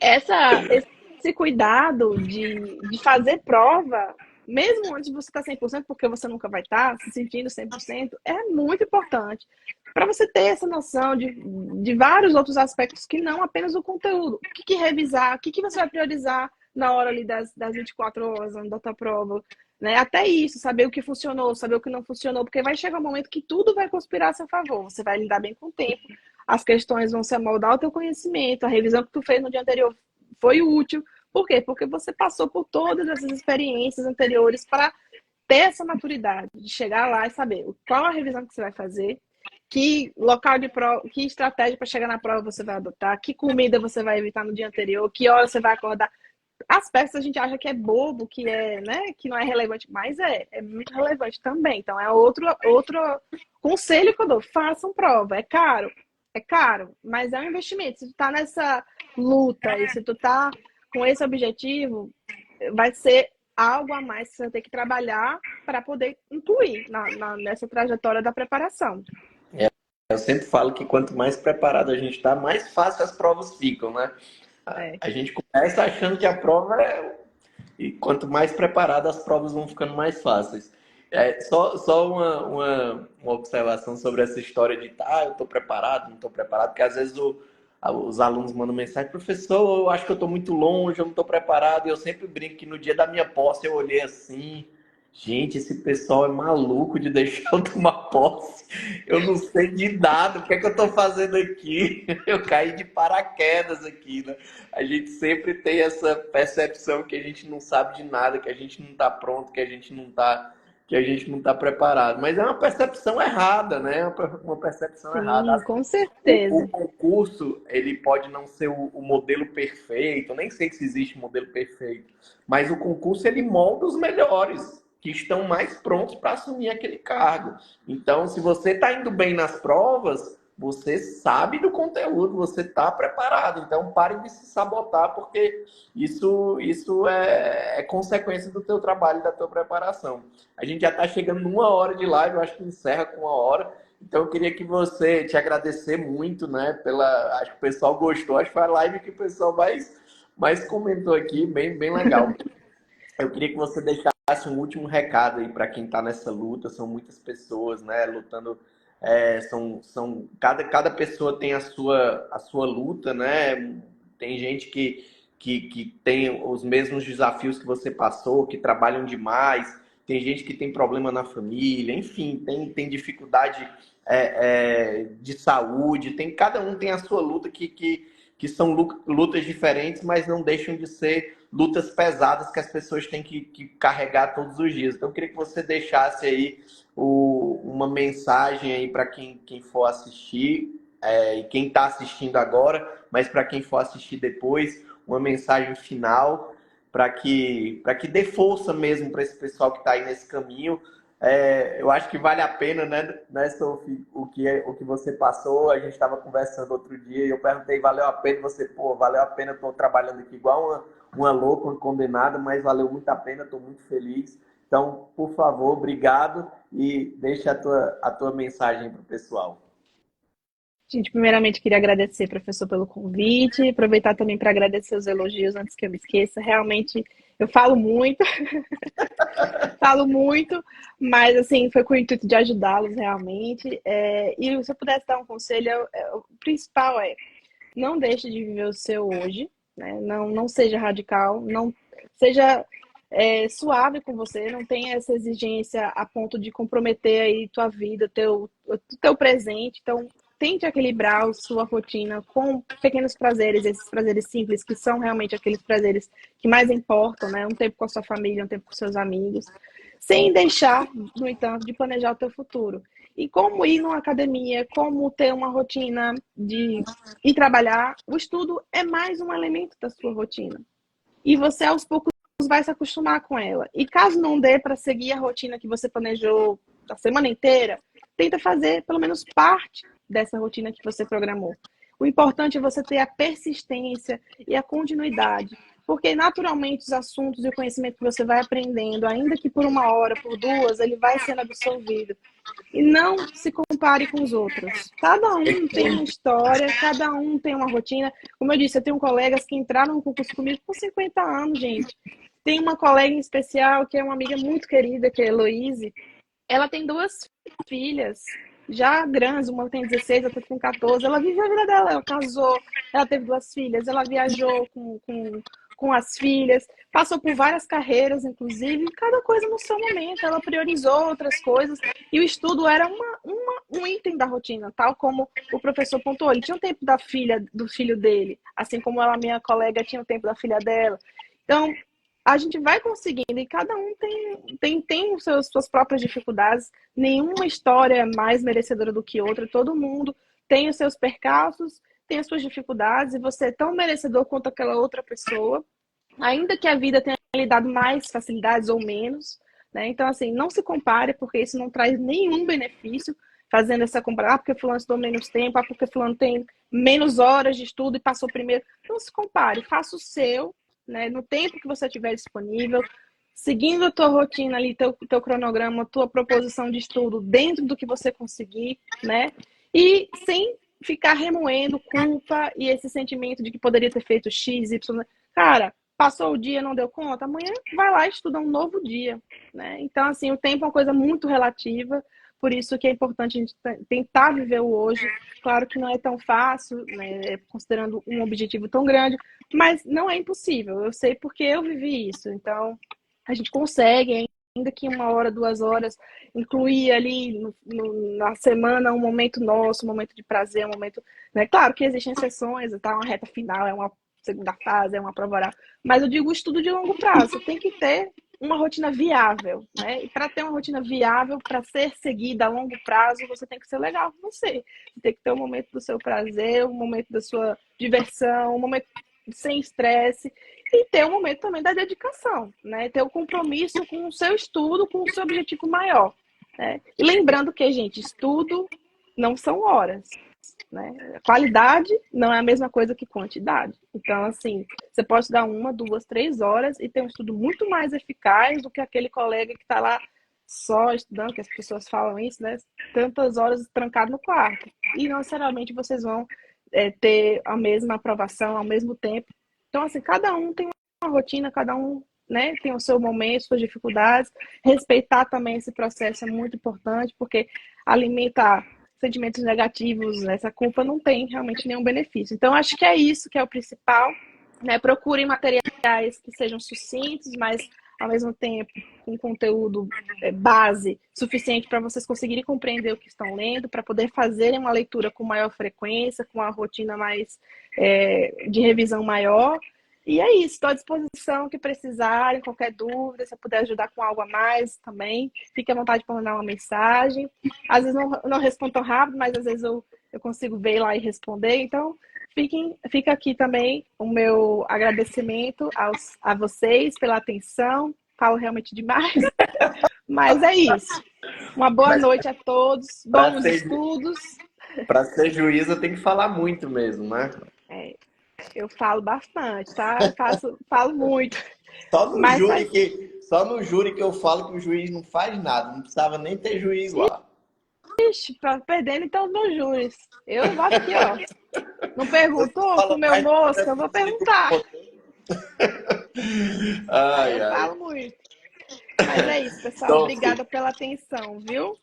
esse cuidado de fazer prova, mesmo antes de você estar 100%, porque você nunca vai estar se sentindo 100%, é muito importante para você ter essa noção de vários outros aspectos que não apenas o conteúdo. O que revisar, o que você vai priorizar na hora ali das 24 horas da tua prova, né? Até isso, saber o que funcionou, saber o que não funcionou, porque vai chegar um momento que tudo vai conspirar a seu favor. Você vai lidar bem com o tempo, as questões vão se amoldar ao teu conhecimento, a revisão que tu fez no dia anterior foi útil. Por quê? Porque você passou por todas essas experiências anteriores para ter essa maturidade de chegar lá e saber qual a revisão que você vai fazer, que local de prova, que estratégia para chegar na prova você vai adotar, que comida você vai evitar no dia anterior, que hora você vai acordar. Aspectos a gente acha que é bobo, que é, né, que não é relevante, mas é muito relevante também. Então é outro conselho que eu dou, façam prova. É caro, mas é um investimento. Se tu tá luta. E se tu tá com esse objetivo, vai ser algo a mais que você vai ter que trabalhar para poder incluir nessa trajetória da preparação.
Eu sempre falo que quanto mais preparado a gente está, mais fácil as provas ficam, né? A
É.
a gente começa achando que a prova é. E quanto mais preparado, as provas vão ficando mais fáceis. Só uma observação sobre essa história de eu estou preparado, não estou preparado, porque às vezes os alunos mandam mensagem, professor, eu acho que eu estou muito longe, eu não estou preparado, e eu sempre brinco que no dia da minha posse eu olhei assim, gente, esse pessoal é maluco de deixar eu tomar posse, eu não sei de nada, o que é que eu estou fazendo aqui? Eu caí de paraquedas aqui, né? A gente sempre tem essa percepção que a gente não sabe de nada, que a gente não está pronto, que a gente não está preparado. Mas é uma percepção errada, né? Uma percepção errada.
Sim, com
O
certeza.
concurso, ele pode não ser o modelo perfeito, nem sei se existe modelo perfeito, mas o concurso, ele molda os melhores, que estão mais prontos para assumir aquele cargo. Então, se você está indo bem nas provas, você sabe do conteúdo, você está preparado. Então, pare de se sabotar, porque isso é consequência do teu trabalho, da tua preparação. A gente já está chegando numa hora de live, eu acho que encerra com uma hora. Então, eu queria que você te agradecer muito, né? Acho que o pessoal gostou, acho que foi a live que o pessoal mais comentou aqui, bem legal. Eu queria que você deixasse um último recado aí para quem está nessa luta. São muitas pessoas, né, lutando. Cada pessoa tem a sua luta, né? Tem gente que tem os mesmos desafios que você passou, que trabalham demais. Tem gente que tem problema na família, enfim, tem dificuldade de saúde. Cada um tem a sua luta que são lutas diferentes, mas não deixam de ser lutas pesadas que as pessoas têm que carregar todos os dias. Então, eu queria que você deixasse aí uma mensagem aí para quem for assistir, e quem está assistindo agora, mas para quem for assistir depois, uma mensagem final para que dê força mesmo para esse pessoal que está aí nesse caminho. Eu acho que vale a pena, né, Sophie, o que você passou. A gente estava conversando outro dia e eu perguntei, valeu a pena? Você, pô, valeu a pena, estou trabalhando aqui igual uma louca, uma condenada, mas valeu muito a pena, estou muito feliz. Então, por favor, obrigado e deixa a tua mensagem para o pessoal.
Gente, primeiramente queria agradecer, professor, pelo convite, aproveitar também para agradecer os elogios antes que eu me esqueça. Realmente, eu falo muito, falo muito, mas assim, foi com o intuito de ajudá-los realmente. E se eu pudesse dar um conselho, o principal é não deixe de viver o seu hoje, né? Não seja radical, não seja suave com você, não tenha essa exigência a ponto de comprometer aí tua vida, teu presente. Então, tente equilibrar a sua rotina com pequenos prazeres, esses prazeres simples, que são realmente aqueles prazeres que mais importam, né? Um tempo com a sua família, um tempo com seus amigos, sem deixar, no entanto, de planejar o teu futuro. E como ir numa academia, como ter uma rotina de ir trabalhar, o estudo é mais um elemento da sua rotina. E você, aos poucos, vai se acostumar com ela. E caso não dê para seguir a rotina que você planejou a semana inteira, tenta fazer pelo menos parte dessa rotina que você programou. O importante é você ter a persistência e a continuidade, porque naturalmente os assuntos e o conhecimento que você vai aprendendo, ainda que por uma hora, por duas, ele vai sendo absorvido. E não se compare com os outros. Cada um tem uma história, cada um tem uma rotina. Como eu disse, eu tenho colegas que entraram no concurso comigo com 50 anos, gente. Tem uma colega em especial que é uma amiga muito querida, que é a Heloíse. Ela tem duas filhas, já grandes, uma tem 16, outra com 14. Ela vive a vida dela, ela casou, ela teve duas filhas, ela viajou com as filhas, passou por várias carreiras, inclusive, cada coisa no seu momento. Ela priorizou outras coisas e o estudo era um item da rotina, tal como o professor pontuou. Ele tinha o tempo do filho dele, assim como ela, minha colega, tinha o tempo da filha dela. Então, a gente vai conseguindo e cada um tem suas próprias dificuldades. Nenhuma história é mais merecedora do que outra. Todo mundo tem os seus percalços, tem as suas dificuldades e você é tão merecedor quanto aquela outra pessoa, ainda que a vida tenha lhe dado mais facilidades ou menos, né? Então, assim, não se compare porque isso não traz nenhum benefício. fazendo essa comparação, porque fulano estudou menos tempo, porque fulano tem menos horas de estudo e passou primeiro. Não se compare, faça o seu, né, no tempo que você tiver disponível, seguindo a tua rotina ali, teu cronograma, tua proposição de estudo dentro do que você conseguir, né? E sem ficar remoendo culpa e esse sentimento de que poderia ter feito X, Y. Cara, passou o dia, não deu conta, amanhã vai lá e estuda um novo dia, né? Então, assim, o tempo é uma coisa muito relativa, por isso que é importante a gente tentar viver o hoje. Claro que não é tão fácil, né, considerando um objetivo tão grande, mas não é impossível. Eu sei porque eu vivi isso. Então, a gente consegue, ainda que 1 hora, 2 horas, incluir ali na semana um momento nosso, um momento de prazer, um momento. Né? Claro que existem exceções, tá? Uma reta final, é uma segunda fase, é uma prova oral, mas eu digo estudo de longo prazo. Você tem que ter uma rotina viável, né? E para ter uma rotina viável, para ser seguida a longo prazo, você tem que ser legal com você. Você tem que ter um momento do seu prazer, um momento da sua diversão, um momento sem estresse e ter um momento também da dedicação, né? Ter o compromisso com o seu estudo, com o seu objetivo maior, né? E lembrando que, gente, estudo não são horas, né? Qualidade não é a mesma coisa que quantidade. Então, assim, você pode estudar 1, 2, 3 horas e ter um estudo muito mais eficaz do que aquele colega que está lá só estudando, que as pessoas falam isso, né? Tantas horas trancado no quarto. E não necessariamente vocês vão ter a mesma aprovação ao mesmo tempo. Então, assim, cada um tem uma rotina, cada um, né, tem o seu momento, suas dificuldades. Respeitar também esse processo é muito importante, porque alimentar sentimentos negativos, essa culpa não tem realmente nenhum benefício. Então, acho que é isso que é o principal, né? Procurem materiais que sejam sucintos, mas ao mesmo tempo com conteúdo base suficiente para vocês conseguirem compreender o que estão lendo, para poder fazerem uma leitura com maior frequência, com uma rotina mais de revisão maior. E é isso, estou à disposição que precisarem, qualquer dúvida, se eu puder ajudar com algo a mais também, fique à vontade para mandar uma mensagem. Às vezes não respondo tão rápido, mas às vezes eu consigo ver lá e responder. Então, fica aqui também o meu agradecimento a vocês pela atenção. Falo realmente demais, mas é isso. Uma boa
Mas
noite a todos, bons estudos.
para ser juíza tem que falar muito mesmo, né?
Eu falo bastante, tá? Falo muito.
Só no
Mas
júri
faz.
que eu falo que o juiz não faz nada, não precisava nem ter juiz lá.
Ixi, perdendo então nos júris. Eu boto aqui, ó. Não perguntou?
Fala
Comeu
mais
mosca? Eu vou perguntar. Aí
ai,
eu
ai.
falo muito. Mas é isso, pessoal.
Então,
Obrigada pela atenção, viu?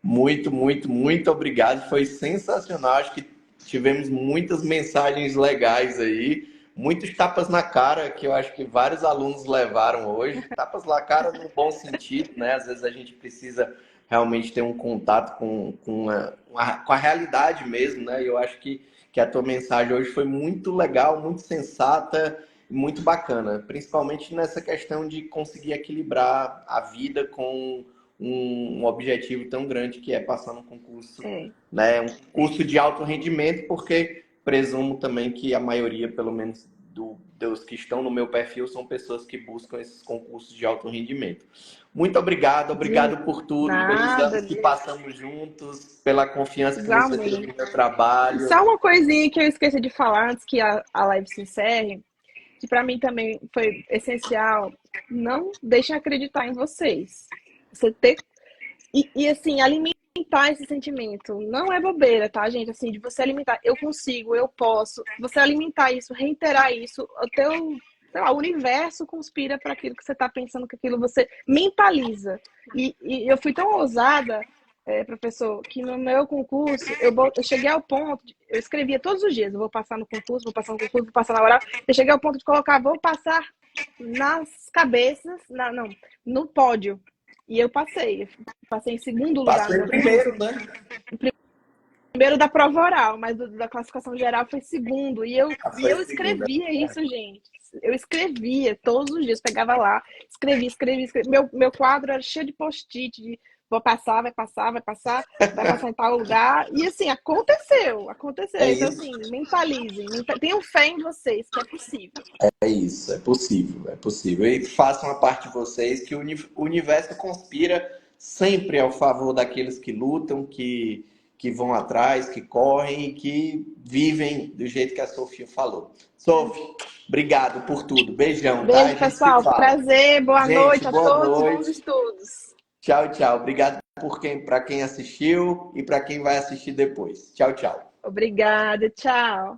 muito, muito, muito obrigado. Foi sensacional. Acho que tivemos muitas mensagens legais aí, muitos tapas na cara que eu acho que vários alunos levaram hoje. Tapas na cara no bom sentido, né? Às vezes a gente precisa realmente ter um contato com a realidade mesmo, né? E eu acho que a tua mensagem hoje foi muito legal, muito sensata e muito bacana, principalmente nessa questão de conseguir equilibrar a vida com um objetivo tão grande que é passar num concurso, né? Um curso de alto rendimento, porque presumo também que a maioria, pelo menos dos que estão no meu perfil, são pessoas que buscam esses concursos de alto rendimento. Muito obrigado,
De
obrigado por tudo, pelos
nada.
anos que passamos juntos, pela confiança que você teve
Igualmente.
no meu trabalho.
Só uma coisinha que eu esqueci de falar antes que a live se encerre, que para mim também foi essencial. Não deixem acreditar em vocês. Você ter e assim, alimentar esse sentimento. Não é bobeira, tá, gente? Assim, de você alimentar, eu consigo, eu posso. Você alimentar isso, reiterar isso, o teu, sei lá, o universo conspira para aquilo que você está pensando, que aquilo você mentaliza. E eu fui tão ousada, professor, que no meu concurso, eu cheguei ao ponto, eu escrevia todos os dias, eu vou passar no concurso, vou passar no concurso, vou passar na oral. Eu cheguei ao ponto de colocar, vou passar nas cabeças, não, no pódio. E eu passei em segundo lugar
Passou
no
em
meu concurso.
primeiro, né?
Primeiro da prova oral, mas da classificação geral foi segundo. E eu, e
Foi
eu
segunda.
escrevia isso, gente. Eu escrevia todos os dias, pegava lá, escrevia. Meu quadro era cheio de post-it, de vou passar, vai passar, vai passar em tal lugar. E assim, aconteceu.
É
Então,
isso.
assim, mentalizem, tenham fé em vocês, que é possível.
É isso, é possível, é possível. E façam a parte de vocês que o universo conspira sempre ao favor daqueles que lutam, que vão atrás, que correm e que vivem do jeito que a Sofia falou. Sophie, obrigado por tudo. Beijão, tá? A
Beijo,
gente se
pessoal.
fala.
Prazer. Boa
Gente,
noite a
boa
todos. Bons
noite.
estudos.
Tchau, tchau. Obrigado para quem assistiu e para quem vai assistir depois. Tchau, tchau.
Obrigada. Tchau.